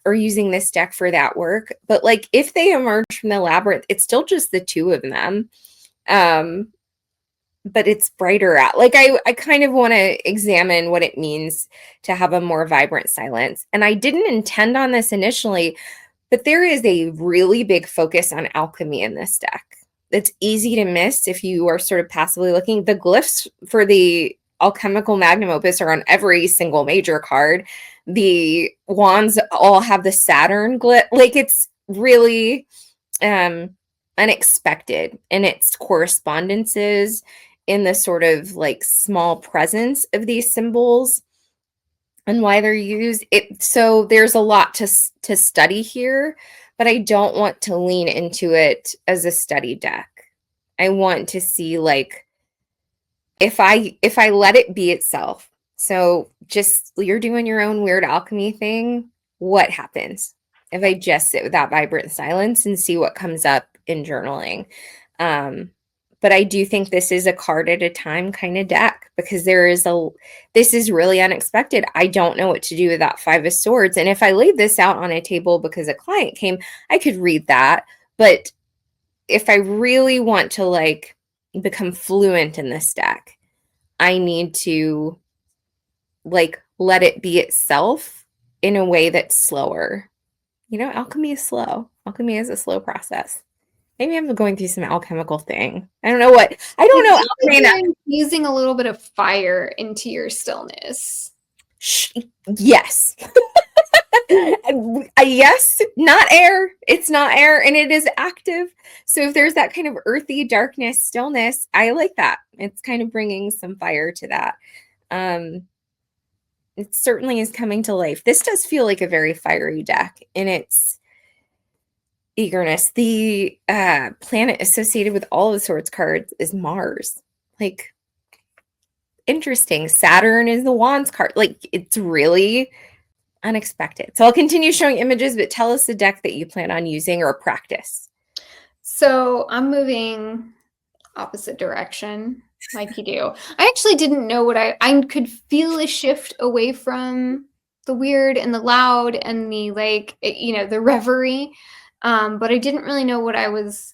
or using this deck for that work, but like if they emerge from the labyrinth, it's still just the two of them. But it's brighter out. Like I kind of want to examine what it means to have a more vibrant silence. And I didn't intend on this initially, but there is a really big focus on alchemy in this deck. It's easy to miss if you are sort of passively looking. The glyphs for the alchemical magnum opus are on every single major card. The wands all have the Saturn glyph. Like it's really unexpected in its correspondences, in the sort of like small presence of these symbols and why they're used. So there's a lot to study here, but I don't want to lean into it as a study deck. I want to see like if I let it be itself. So just you're doing your own weird alchemy thing, what happens if I just sit with that vibrant silence and see what comes up in journaling? But I do think this is a card at a time kind of deck, because this is really unexpected. I don't know what to do with that Five of Swords. And if I laid this out on a table because a client came, I could read that. But if I really want to like become fluent in this deck, I need to like let it be itself in a way that's slower. Alchemy is slow. Alchemy is a slow process. Maybe I'm going through some alchemical thing. I don't know what. I don't know. You're infusing a little bit of fire into your stillness. Yes. Yes, not air. It's not air, and it is active. So if there's that kind of earthy darkness, stillness, I like that. It's kind of bringing some fire to that. It certainly is coming to life. This does feel like a very fiery deck, and eagerness. The planet associated with all the swords cards is Mars. Like, interesting. Saturn is the wands card. Like, it's really unexpected. So I'll continue showing images, but tell us the deck that you plan on using or practice. So I'm moving opposite direction like you do. I actually didn't know what I could feel a shift away from the weird and the loud and the like, you know, the reverie. But I didn't really know what I was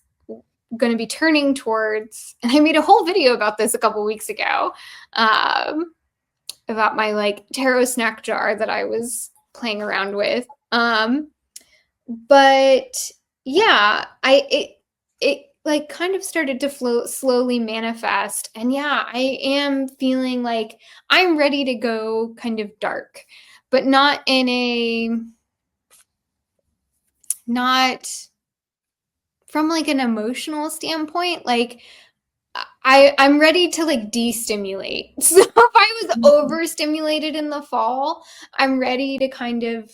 going to be turning towards. And I made a whole video about this a couple weeks ago, about my like tarot snack jar that I was playing around with. But yeah, it like kind of started to slowly manifest. And yeah, I am feeling like I'm ready to go kind of dark, but not from like an emotional standpoint. Like I'm ready to like destimulate. So if I was overstimulated in the fall, I'm ready to kind of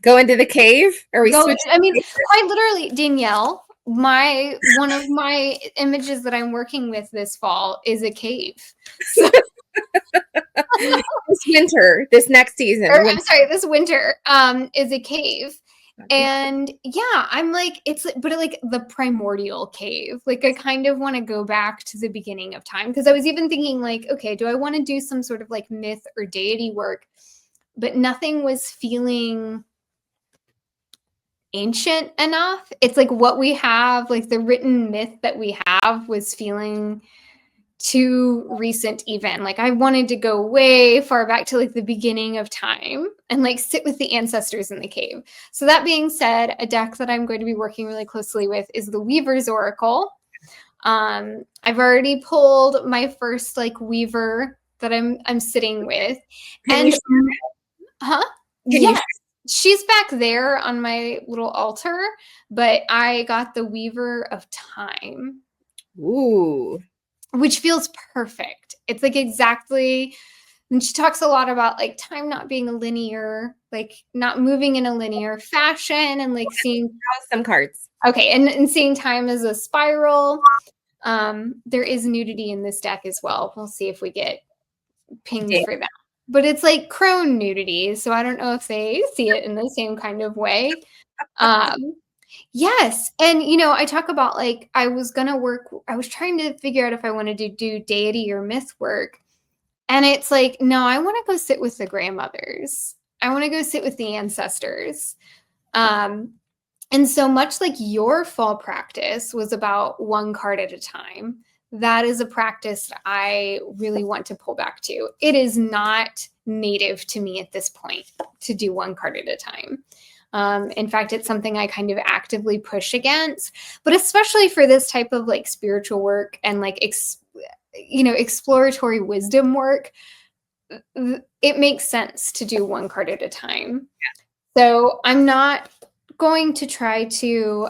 go into the cave? Are we switching? I mean, quite literally, Danielle, one of my images that I'm working with this fall is a cave. So, this winter, this next season. I'm sorry, this winter is a cave. And yeah, I'm like, but like the primordial cave. Like I kind of want to go back to the beginning of time, because I was even thinking like, okay, do I want to do some sort of like myth or deity work? But nothing was feeling ancient enough. It's like what we have, like the written myth that we have was feeling too recent even. Like I wanted to go way far back to like the beginning of time and like sit with the ancestors in the cave. So that being said, a deck that I'm going to be working really closely with is the Weaver's Oracle. I've already pulled my first like Weaver that I'm sitting with. Can and yes, she's back there on my little altar, but I got the Weaver of Time. Ooh. Which feels perfect. It's like exactly, and she talks a lot about like time not being a linear, like not moving in a linear fashion, and like seeing some cards. Okay, and seeing time as a spiral. There is nudity in this deck as well. We'll see if we get pinged for that. But it's like crone nudity, so I don't know if they see it in the same kind of way. Yes. And, you know, I talk about like, I was trying to figure out if I wanted to do deity or myth work. And it's like, no, I want to go sit with the grandmothers. I want to go sit with the ancestors. And so much like your fall practice was about one card at a time, that is a practice that I really want to pull back to. It is not native to me at this point to do one card at a time. In fact, it's something I kind of actively push against, but especially for this type of like spiritual work and like, exploratory wisdom work, it makes sense to do one card at a time. Yeah. So I'm not going to try to,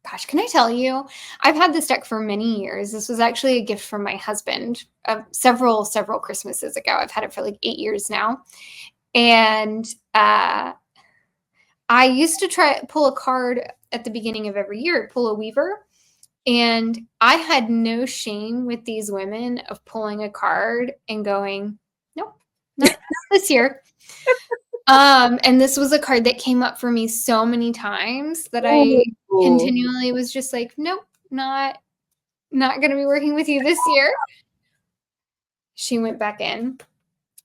gosh, can I tell you, I've had this deck for many years. This was actually a gift from my husband several Christmases ago. I've had it for like 8 years now. And I used to pull a card at the beginning of every year, pull a Weaver. And I had no shame with these women of pulling a card and going, nope, not this year. And this was a card that came up for me so many times that I continually was just like, nope, not going to be working with you this year. She went back in.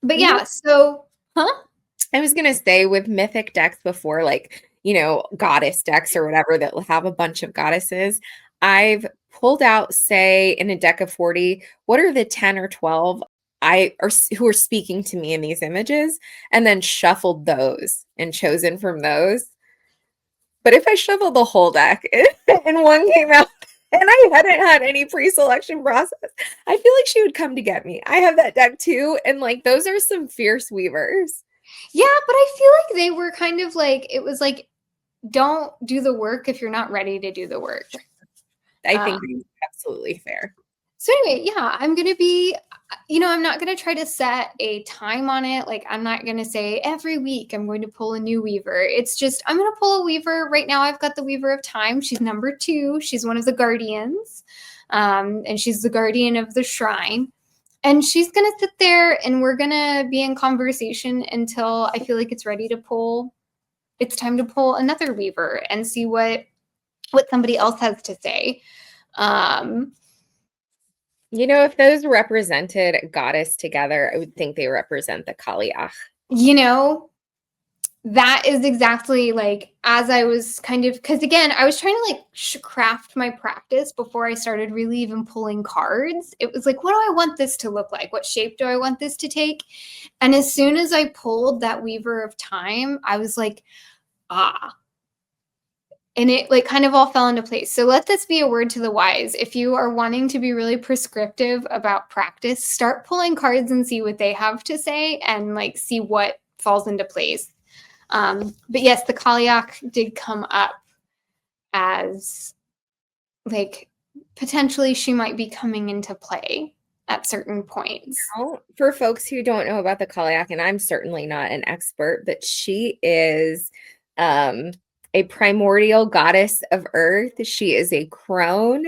But yeah, so, I was going to say with mythic decks before, like, you know, goddess decks or whatever that will have a bunch of goddesses, I've pulled out, say, in a deck of 40, what are the 10 or 12 who are speaking to me in these images, and then shuffled those and chosen from those. But if I shuffled the whole deck and one came out and I hadn't had any pre-selection process, I feel like she would come to get me. I have that deck too, and like those are some fierce weavers. Yeah, but I feel like they were kind of like, it was like, don't do the work if you're not ready to do the work. I think that's absolutely fair. So anyway, yeah, I'm going to be, I'm not going to try to set a time on it. Like, I'm not going to say every week I'm going to pull a new weaver. It's just, I'm going to pull a weaver. Right now, I've got the Weaver of Time. She's number 2. She's one of the guardians. And she's the guardian of the shrine. And she's going to sit there and we're going to be in conversation until I feel like it's ready to pull. It's time to pull another weaver and see what somebody else has to say. If those represented a goddess together, I would think they represent the Kaliach. That is exactly like, as I was kind of, because again, I was trying to like craft my practice before I started really even pulling cards. It was like, what do I want this to look like? What shape do I want this to take? And as soon as I pulled that Weaver of Time, I was like, and it like kind of all fell into place. So let this be a word to the wise. If you are wanting to be really prescriptive about practice, start pulling cards and see what they have to say and like see what falls into place. But yes, the Kaliak did come up as like potentially she might be coming into play at certain points. For folks who don't know about the Kaliak, and I'm certainly not an expert, but she is a primordial goddess of earth. She is a crone.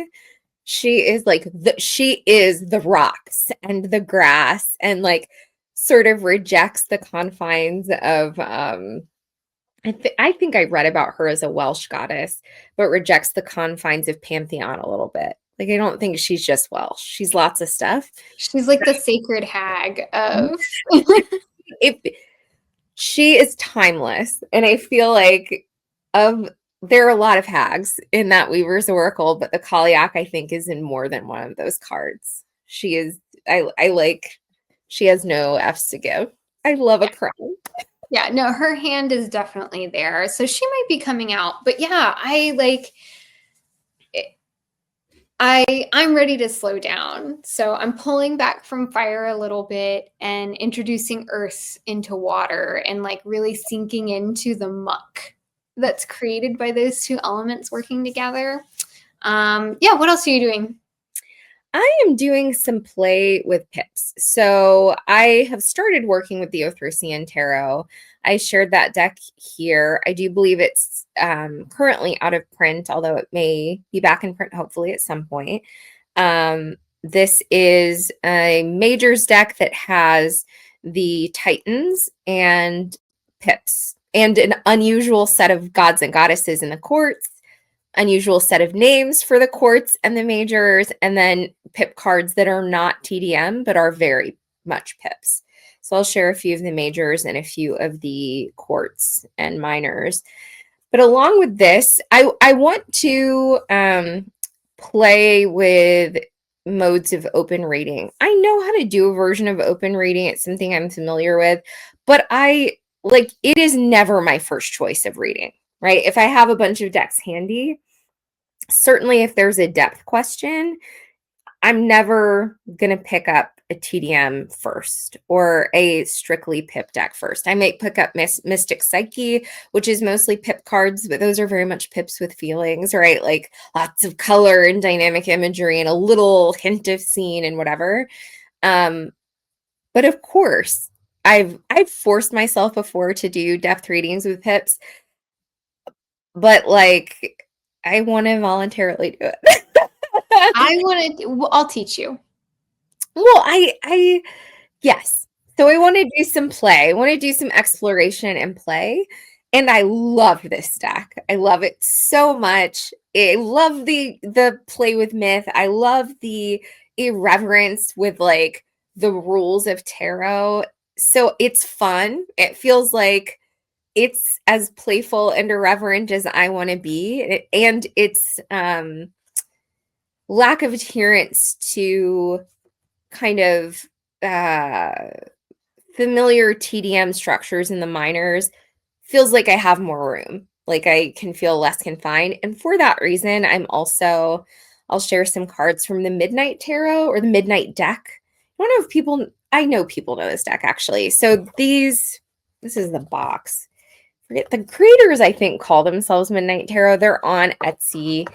She is like she is the rocks and the grass, and like sort of rejects the confines of I think I read about her as a Welsh goddess, but rejects the confines of Pantheon a little bit. Like, I don't think she's just Welsh. She's lots of stuff. She's like the sacred hag of she is timeless. And I feel like there are a lot of hags in that Weaver's Oracle, but the Kaliak, I think, is in more than one of those cards. She is, she has no F's to give. I love a crown. Yeah, no, her hand is definitely there. So she might be coming out. But yeah, I'm ready to slow down. So I'm pulling back from fire a little bit and introducing earth into water and like really sinking into the muck that's created by those two elements working together. Yeah, what else are you doing? I am doing some play with pips. So I have started working with the Othrysian Tarot. I shared that deck here. I do believe it's currently out of print, although it may be back in print hopefully at some point. This is a majors deck that has the Titans and pips and an unusual set of gods and goddesses in the courts, unusual set of names for the courts and the majors, and then pip cards that are not TDM but are very much pips. So I'll share a few of the majors and a few of the courts and minors. But along with this, I want to play with modes of open reading. I know how to do a version of open reading. It's something I'm familiar with, but it is never my first choice of reading, right? If I have a bunch of decks handy, certainly if there's a depth question, I'm never going to pick up a TDM first or a strictly pip deck first. I might pick up Mystic Psyche, which is mostly pip cards, but those are very much pips with feelings, right? Like lots of color and dynamic imagery and a little hint of scene and whatever. But of course, I've forced myself before to do depth readings with pips, but like I want to voluntarily do it. I'll teach you. Well, yes. So I want to do some play. I want to do some exploration and play. And I love this deck. I love it so much. I love the play with myth. I love the irreverence with like the rules of tarot. So it's fun. It feels like it's as playful and irreverent as I want to be. And it's lack of adherence to kind of familiar TDM structures in the minors feels like I have more room. Like I can feel less confined. And for that reason, I'll share some cards from the Midnight Tarot or the Midnight deck. I know people know this deck actually. So this is the box. Forget the creators, I think, call themselves Midnight Tarot. They're on Etsy.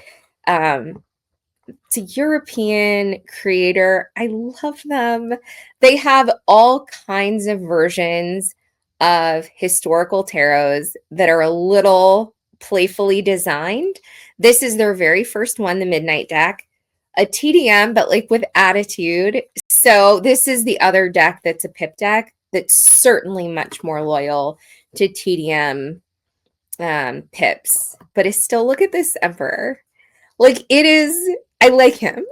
It's a European creator. I love them. They have all kinds of versions of historical tarots that are a little playfully designed. This is their very first one, the Midnight deck, a TDM, but like with attitude. So this is the other deck that's a Pip deck that's certainly much more loyal to TDM Pips. But it's still, look at this Emperor. Like, it is, I like him.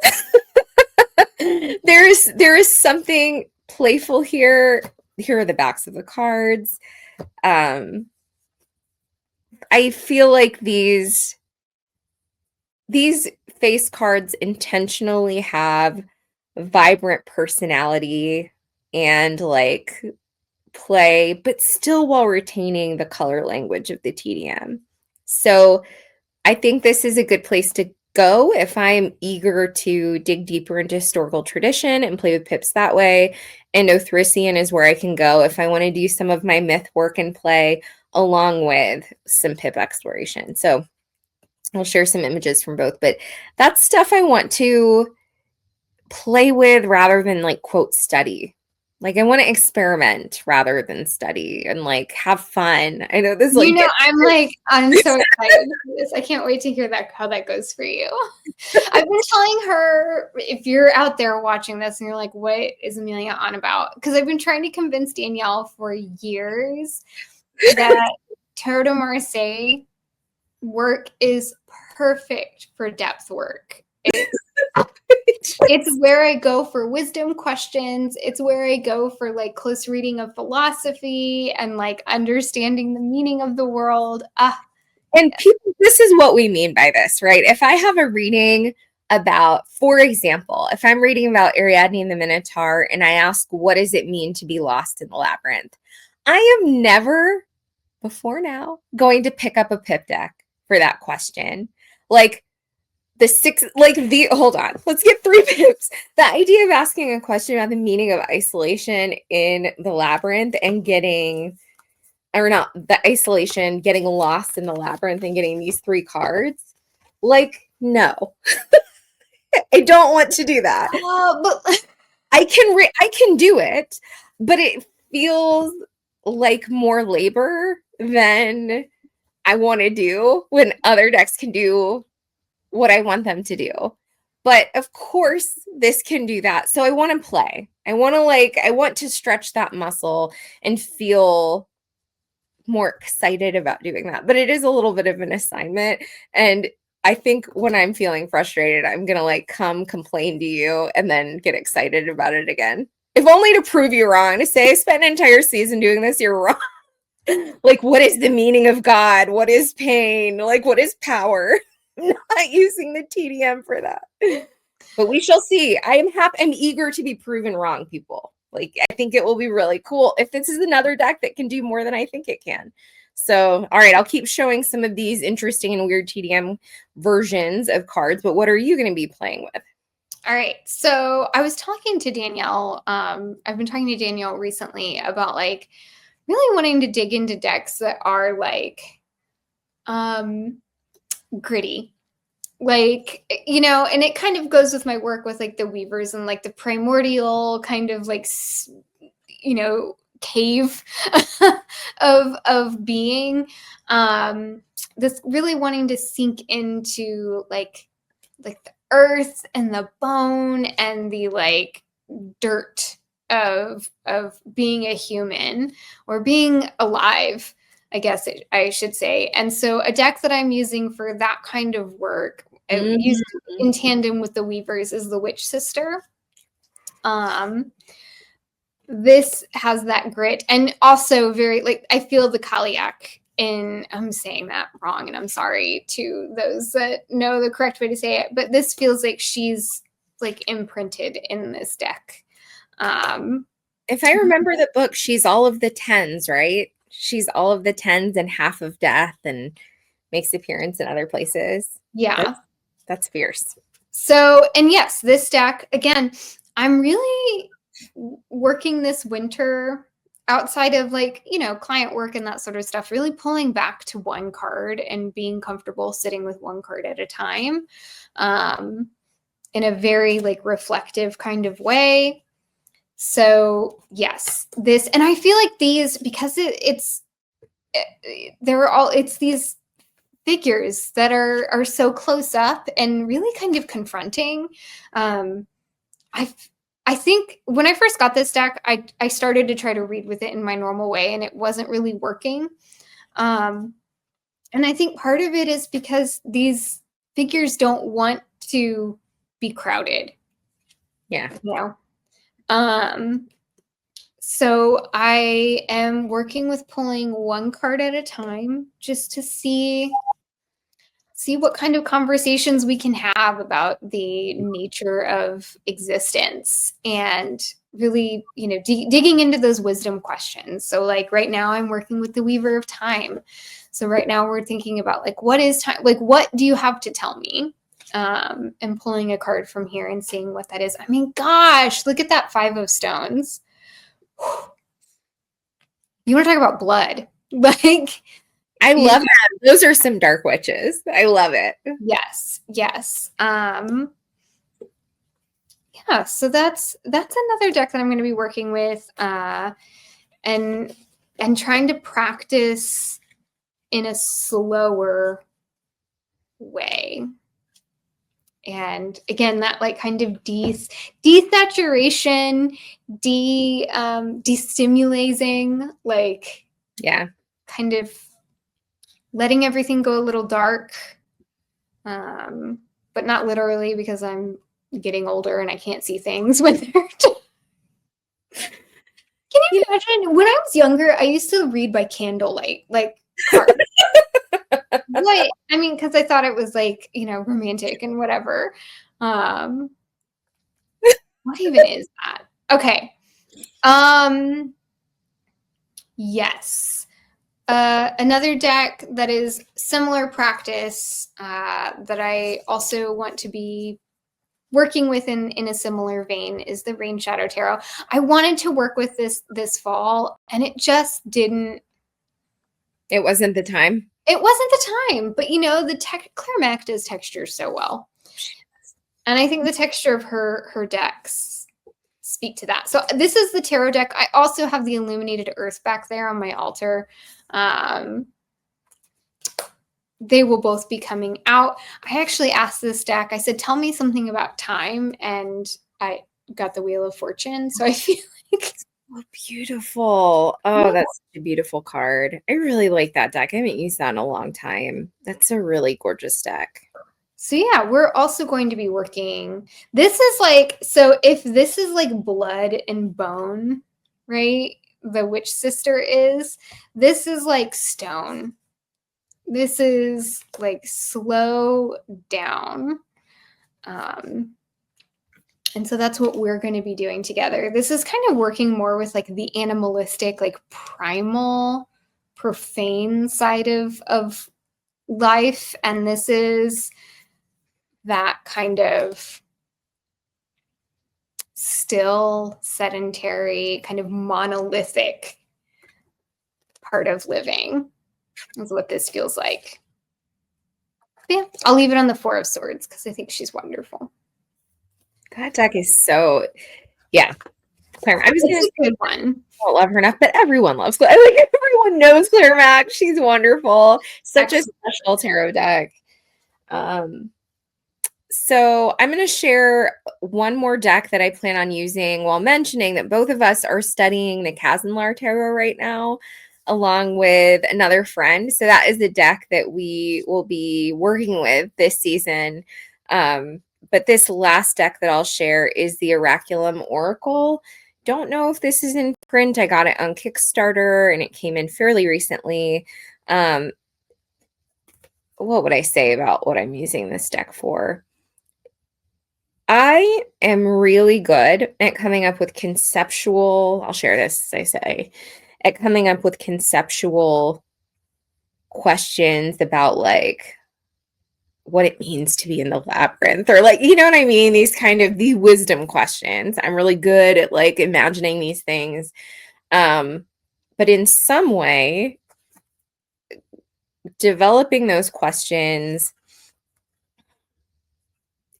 there is something playful here. Here are the backs of the cards. I feel like these face cards intentionally have vibrant personality and like play, but still while retaining the color language of the TDM. So I think this is a good place to go if I'm eager to dig deeper into historical tradition and play with pips that way. And Othrysian is where I can go if I want to do some of my myth work and play along with some pip exploration. So I'll share some images from both, but that's stuff I want to play with rather than like quote study. Like I want to experiment rather than study and like have fun. I know this like I'm so excited for this. I can't wait to hear that how that goes for you. I've been telling her, if you're out there watching this and you're like, what is Amelia on about? Because I've been trying to convince Danielle for years that Tarot de Marseille work is perfect for depth work. It's where I go for wisdom questions. It's where I go for like close reading of philosophy and like understanding the meaning of the world. And people, this is what we mean by this, right? If I have a reading about, for example, if I'm reading about Ariadne and the Minotaur and I ask, what does it mean to be lost in the labyrinth? I am never, before now, going to pick up a pip deck for that question. Like, hold on, let's get 3 pips. The idea of asking a question about the meaning of isolation in the labyrinth and getting lost in the labyrinth and getting these 3 cards. Like, no. I don't want to do that. But I can do it, but it feels like more labor than I want to do when other decks can do what I want them to do. But of course, this can do that. So I want to play. I want to stretch that muscle and feel more excited about doing that. But it is a little bit of an assignment. And I think when I'm feeling frustrated, I'm going to like come complain to you and then get excited about it again. If only to prove you wrong, to say I spent an entire season doing this, you're wrong. Like, what is the meaning of God? What is pain? Like, what is power? Not using the TDM for that. But we shall see. I'm eager to be proven wrong, people. Like, I think it will be really cool if this is another deck that can do more than I think it can. So, all right, I'll keep showing some of these interesting and weird TDM versions of cards, but what are you going to be playing with? All right. So I was talking to Danielle. I've been talking to Danielle recently about like really wanting to dig into decks that are like gritty, like, you know, and it kind of goes with my work with like the weavers and like the primordial kind of like, you know, cave of being, this really wanting to sink into like the earth and the bone and the like dirt of being a human or being alive, I guess I should say. And so a deck that I'm using for that kind of work, used in tandem with the weavers, is the Witch Sister. This has that grit and also very like, I feel the Kaliak in, I'm saying that wrong and I'm sorry to those that know the correct way to say it, but this feels like she's like imprinted in this deck. If I remember the book, she's all of the 10s, right? She's all of the 10s and half of death and makes appearance in other places. Yeah. That's fierce. So, and yes, this deck, again, I'm really working this winter outside of like, you know, client work and that sort of stuff, really pulling back to one card and being comfortable sitting with one card at a time. in a very like reflective kind of way. So yes, this, and I feel like these, because it's these figures that are so close up and really kind of confronting. I think when I first got this deck, I started to try to read with it in my normal way, and it wasn't really working. And I think part of it is because these figures don't want to be crowded. Yeah. You know? So I am working with pulling one card at a time just to see what kind of conversations we can have about the nature of existence, and really, you know, digging into those wisdom questions. So like right now I'm working with the Weaver of Time. So right now we're thinking about like, what is time? Like, what do you have to tell me? And pulling a card from here and seeing what that is. I mean, gosh, look at that Five of Stones. You want to talk about blood? Like, I love that. Those are some dark witches. I love it. Yes. Yeah, so that's another deck that I'm going to be working with, and trying to practice in a slower way. And again, that like kind of desaturation, destimulating, like, yeah, kind of letting everything go a little dark, but not literally, because I'm getting older and I can't see things when they're. Can you imagine? When I was younger, I used to read by candlelight, like cards. What? I mean, because I thought it was like, you know, romantic and whatever. What even is that? Okay. Yes. Another deck that is similar practice, that I also want to be working with in a similar vein, is the Rain Shadow Tarot. I wanted to work with this fall, and it just didn't. It wasn't the time. It wasn't the time, but you know, Claire Mack does texture so well, and I think the texture of her decks speak to that. So this is the tarot deck. I also have the Illuminated Earth back there on my altar. They will both be coming out. I actually asked this deck, I said, tell me something about time, and I got the Wheel of Fortune. So I feel like, oh, beautiful. Oh, that's such a beautiful card. I really like that deck. I haven't used that in a long time. That's a really gorgeous deck. So yeah, we're also going to be working. This is like, so if this is like blood and bone, right? The Witch Sister is, this is like stone. This is like slow down. And so that's what we're going to be doing together. This is kind of working more with like the animalistic, like primal, profane side of life. And this is that kind of still sedentary, kind of monolithic part of living is what this feels like. Yeah, I'll leave it on the Four of Swords because I think she's wonderful. That deck is so, yeah. Claire, I was going to say, a good one. I don't love her enough, but everyone loves Claire. Like, everyone knows Claire Mack. She's wonderful. Such a special tarot deck. So I'm going to share one more deck that I plan on using, while mentioning that both of us are studying the Kazanlar Tarot right now, along with another friend. So that is the deck that we will be working with this season. But this last deck that I'll share is the Orakulum Oracle. Don't know if this is in print. I got it on Kickstarter and it came in fairly recently. What would I say about what I'm using this deck for? I am really good at coming up with conceptual, I'll share this, as I say, at coming up with conceptual questions about like what it means to be in the labyrinth, or like, you know what I mean? These kind of the wisdom questions. I'm really good at like imagining these things. But in some way, developing those questions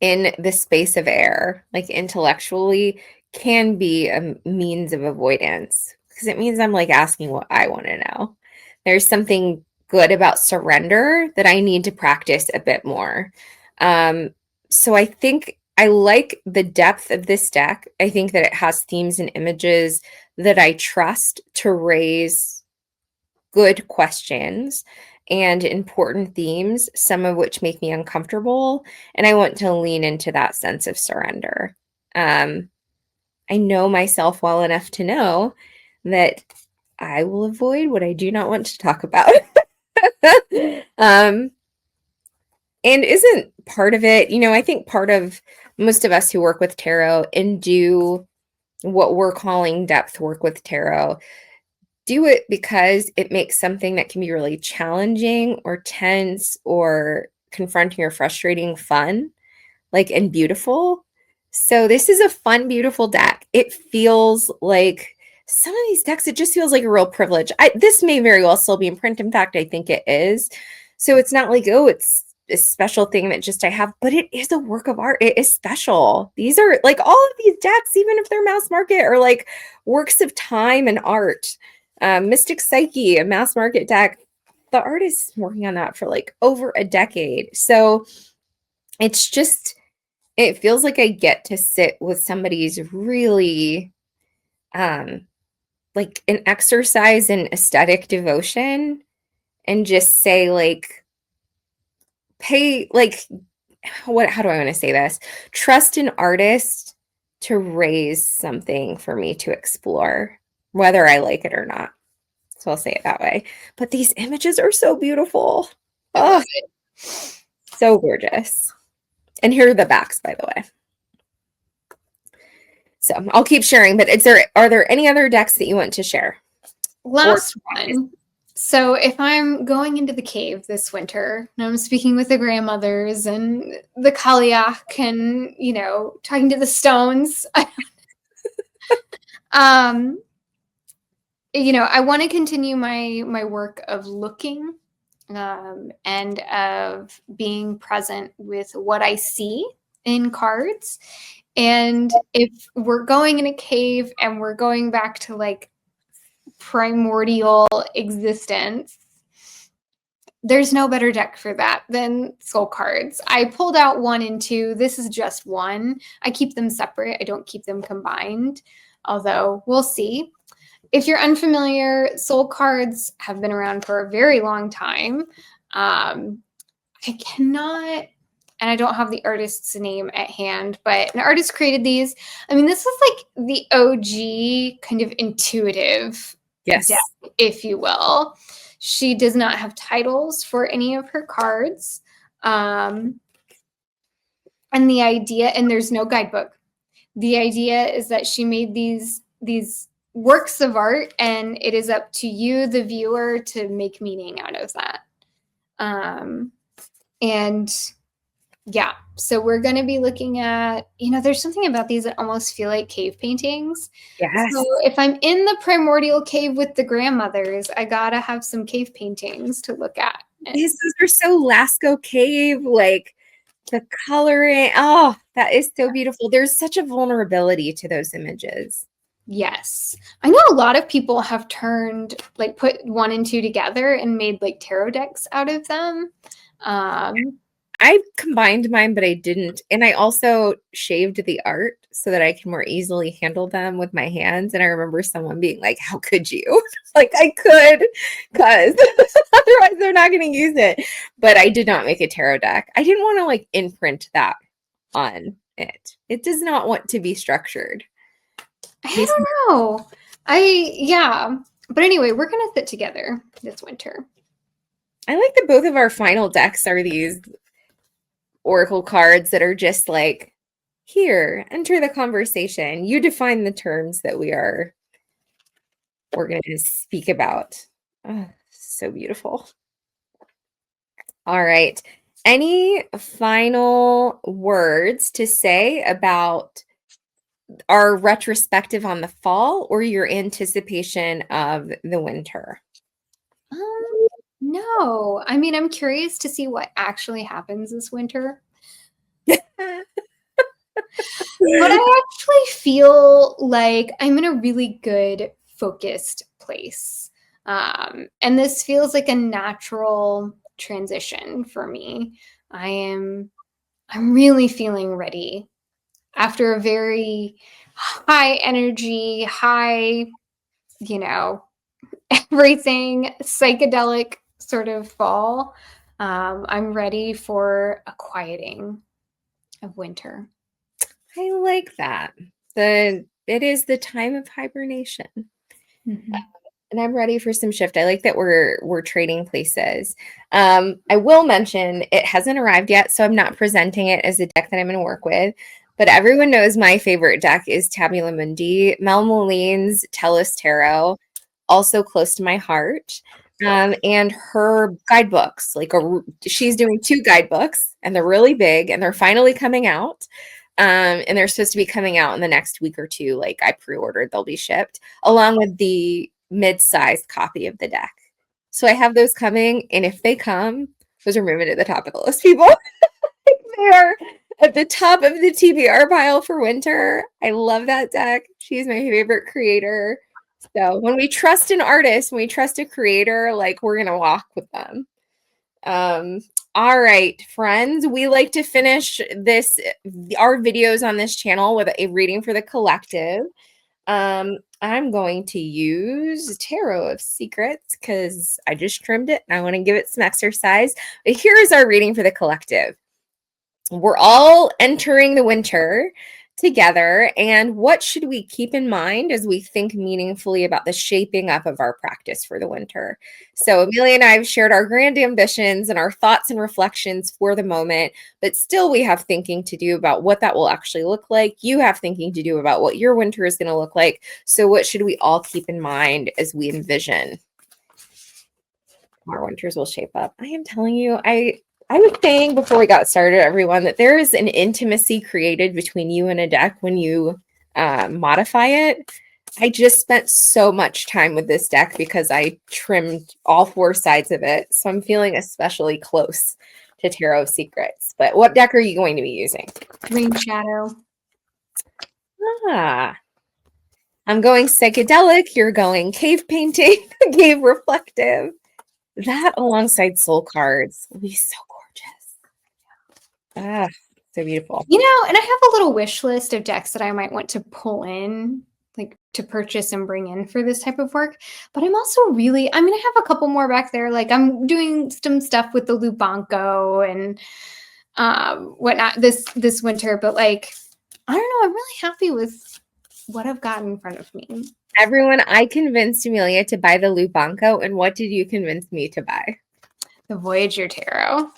in the space of air, like intellectually, can be a means of avoidance because it means I'm like asking what I want to know. There's something good about surrender that I need to practice a bit more. So I think I like the depth of this deck. I think that it has themes and images that I trust to raise good questions and important themes, some of which make me uncomfortable. And I want to lean into that sense of surrender. I know myself well enough to know that I will avoid what I do not want to talk about. And isn't part of it, I think part of most of us who work with tarot and do what we're calling depth work with tarot do it because it makes something that can be really challenging or tense or confronting or frustrating fun, like, and beautiful. So this is a fun, beautiful deck. It feels like some of these decks, it just feels like a real privilege. This may very well still be in print. In fact, I think it is. So it's not like, oh, it's a special thing that just I have, but it is a work of art. It is special. These are like all of these decks, even if they're mass market, are like works of time and art. Mystic Psyche, a mass market deck, the artist is working on that for like over a decade. So it's just, it feels like I get to sit with somebody's really like an exercise in aesthetic devotion and just say like, pay like how do I want to say this? Trust an artist to raise something for me to explore, whether I like it or not. So I'll say it that way. But these images are so beautiful. Oh, so gorgeous. And here are the backs, by the way. So I'll keep sharing, but are there any other decks that you want to share? Last one. So if I'm going into the cave this winter and I'm speaking with the grandmothers and the Kaliak and, talking to the stones, I want to continue my work of looking and of being present with what I see in cards. And if we're going in a cave and we're going back to like primordial existence, there's no better deck for that than soul cards. I pulled out 1 and 2. This is just 1. I keep them separate. I don't keep them combined, although we'll see. If you're unfamiliar, soul cards have been around for a very long time. I cannot, and I don't have the artist's name at hand, but an artist created these. I mean, this is like the OG kind of intuitive deck, if you will. She does not have titles for any of her cards. And the idea, and there's no guidebook. The idea is that she made these works of art, and it is up to you, the viewer, to make meaning out of that. And yeah, so we're going to be looking at, there's something about these that almost feel like cave paintings. Yes. So if I'm in the primordial cave with the grandmothers, I got to have some cave paintings to look at. These are so Lascaux Cave, like the coloring. Oh, that is so beautiful. There's such a vulnerability to those images. Yes. I know a lot of people have put 1 and 2 together and made like tarot decks out of them. I combined mine, but I didn't. And I also shaved the art so that I can more easily handle them with my hands. And I remember someone being like, how could you? Like, I could, because otherwise they're not going to use it. But I did not make a tarot deck. I didn't want to like imprint that on it. It does not want to be structured. I don't know. But anyway, we're going to sit together this winter. I like that both of our final decks are these oracle cards that are just like, here, enter the conversation. You define the terms that we're going to speak about. Oh, so beautiful. All right. Any final words to say about our retrospective on the fall or your anticipation of the winter? No. I mean, I'm curious to see what actually happens this winter. But I actually feel like I'm in a really good focused place. And this feels like a natural transition for me. I'm really feeling ready after a very high energy, high, you know, everything psychedelic sort of fall. I'm ready for a quieting of winter. I like that. It is the time of hibernation. Mm-hmm. And I'm ready for some shift. I like that we're trading places. I will mention it hasn't arrived yet, so I'm not presenting it as a deck that I'm going to work with. But everyone knows my favorite deck is Tabula Mundi, Mel Moline's Tellus Tarot, also close to my heart. And her guidebooks, she's doing 2 guidebooks, and they're really big, and they're finally coming out. And they're supposed to be coming out in the next week or 2. Like I pre-ordered, they'll be shipped along with the mid-sized copy of the deck. So I have those coming, and if they come, those are moving to the top of the list, people. They are at the top of the TBR pile for winter. I love that deck. She's my favorite creator. So when we trust an artist, when we trust a creator, like we're gonna walk with them. All right, friends, we like to finish our videos on this channel with a reading for the collective. I'm going to use Tarot of Secrets because I just trimmed it and I want to give it some exercise. But here's our reading for the collective. We're all entering the winter together, and what should we keep in mind as we think meaningfully about the shaping up of our practice for the winter? So Amelia and I have shared our grand ambitions and our thoughts and reflections for the moment, but still we have thinking to do about what that will actually look like. You have thinking to do about what your winter is going to look like. So what should we all keep in mind as we envision our winters will shape up? I am telling you, I was saying before we got started, everyone, that there is an intimacy created between you and a deck when you modify it. I just spent so much time with this deck because I trimmed all 4 sides of it. So I'm feeling especially close to Tarot of Secrets. But what deck are you going to be using? Rain Shadow. I'm going psychedelic. You're going cave painting, cave reflective. That alongside soul cards will be so gorgeous. So beautiful. You know, and I have a little wish list of decks that I might want to pull in, like to purchase and bring in for this type of work. But I'm also I'm going to have a couple more back there. Like I'm doing some stuff with the Lubanco and whatnot this winter. But like, I don't know, I'm really happy with what I've got in front of me. Everyone, I convinced Amelia to buy the Lubanco, and what did you convince me to buy? The Voyager Tarot.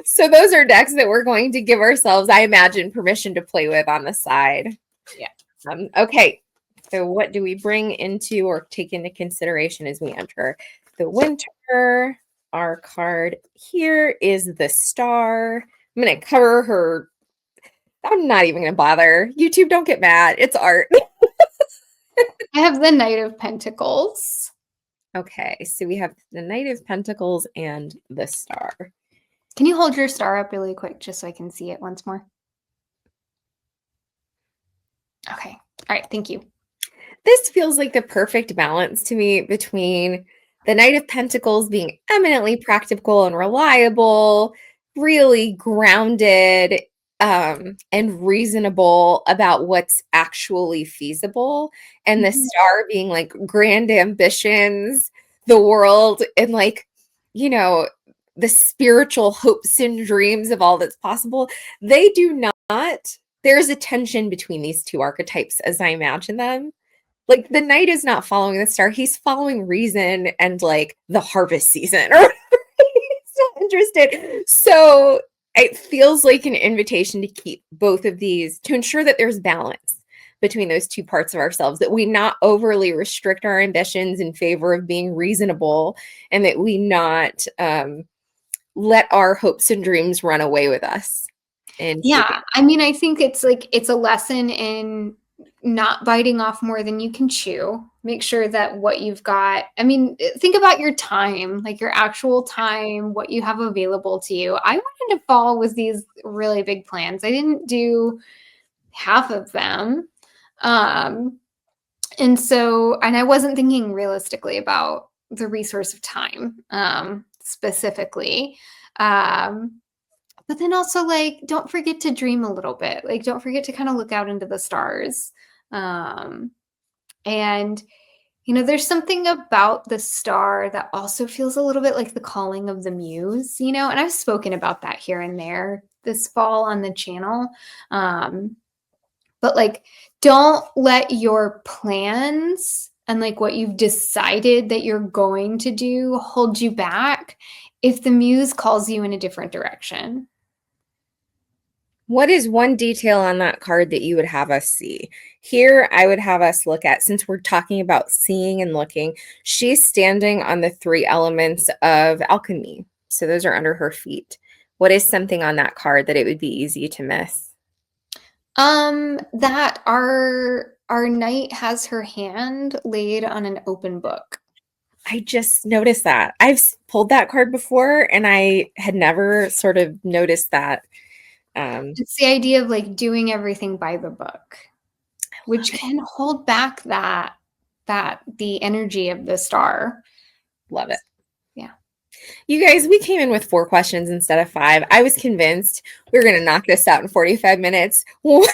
So those are decks that we're going to give ourselves, I imagine, permission to play with on the side. Yeah. Okay. So what do we bring into or take into consideration as we enter the winter? Our card here is the Star. I'm going to cover her. I'm not even going to bother. YouTube, don't get mad. It's art. I have the Knight of Pentacles. Okay, so we have the Knight of Pentacles and the Star. Can you hold your star up really quick just so I can see it once more? Okay. All right. Thank you. This feels like the perfect balance to me between the Knight of Pentacles being eminently practical and reliable, really grounded and reasonable about what's actually feasible, and the Star being like grand ambitions, the world, and like, you know, the spiritual hopes and dreams of all that's possible. They do not, there's a tension between these 2 archetypes as I imagine them. Like the Knight is not following the Star, he's following reason and like the harvest season, or he's not interested. So it feels like an invitation to keep both of these, to ensure that there's balance between those 2 parts of ourselves, that we not overly restrict our ambitions in favor of being reasonable, and that we not let our hopes and dreams run away with us. And yeah, I mean, I think it's like, it's a lesson in not biting off more than you can chew. Make sure that what you've got, I mean, think about your time, like your actual time, what you have available to you. I wanted to fall with these really big plans. I didn't do half of them. And I wasn't thinking realistically about the resource of time, specifically. But then also, like, don't forget to dream a little bit. Like, don't forget to kind of look out into the stars. And, there's something about the star that also feels a little bit like the calling of the muse, and I've spoken about that here and there this fall on the channel. But like, don't let your plans and like what you've decided that you're going to do hold you back if the muse calls you in a different direction. What is one detail on that card that you would have us see? Here, I would have us look at, since we're talking about seeing and looking, she's standing on the 3 elements of alchemy. So those are under her feet. What is something on that card that it would be easy to miss? That our knight has her hand laid on an open book. I just noticed that. I've pulled that card before, and I had never sort of noticed that. It's the idea of like doing everything by the book, which can hold back the energy of the star. Love it. Yeah. You guys, we came in with 4 questions instead of 5. I was convinced we were going to knock this out in 45 minutes. Our last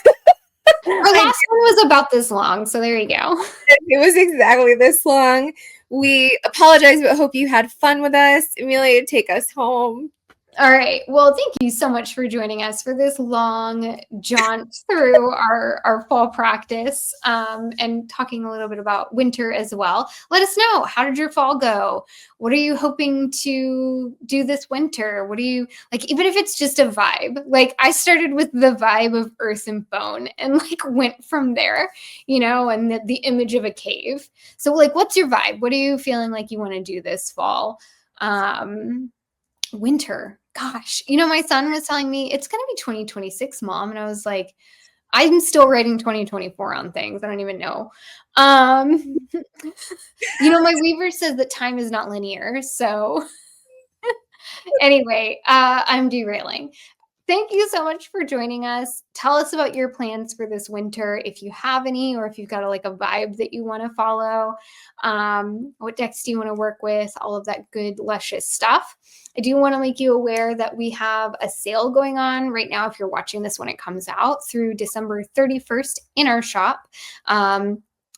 one was about this long, so there you go. It was exactly this long. We apologize, but hope you had fun with us. Amelia, take us home. All right. Well, thank you so much for joining us for this long jaunt through our fall practice, and talking a little bit about winter as well. Let us know, how did your fall go? What are you hoping to do this winter? What do you like, even if it's just a vibe? Like, I started with the vibe of earth and bone and like went from there, and the image of a cave. So like, what's your vibe? What are you feeling like you want to do this fall? Winter. Gosh, my son was telling me it's going to be 2026, Mom. And I was like, I'm still writing 2024 on things. I don't even know. My weaver says that time is not linear. So anyway, I'm derailing. Thank you so much for joining us. Tell us about your plans for this winter, if you have any, or if you've got a vibe that you want to follow. What decks do you want to work with? All of that good, luscious stuff. I do want to make you aware that we have a sale going on right now, if you're watching this when it comes out, through December 31st in our shop.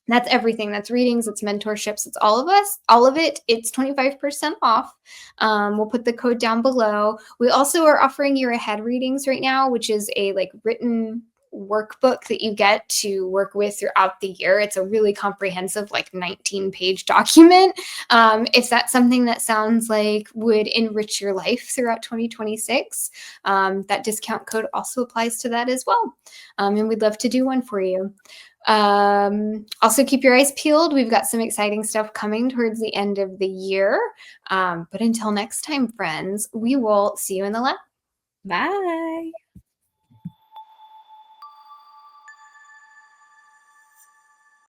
That's everything. That's readings, it's mentorships, it's all of it. It's 25% off. We'll put the code down below. We also are offering year ahead readings right now, which is a written workbook that you get to work with throughout the year. It's a really comprehensive 19-page document. If that's something that sounds like would enrich your life throughout 2026, that discount code also applies to that as well. And we'd love to do one for you. Also keep your eyes peeled. We've got some exciting stuff coming towards the end of the year. But until next time, friends, we will see you in the lab. Bye.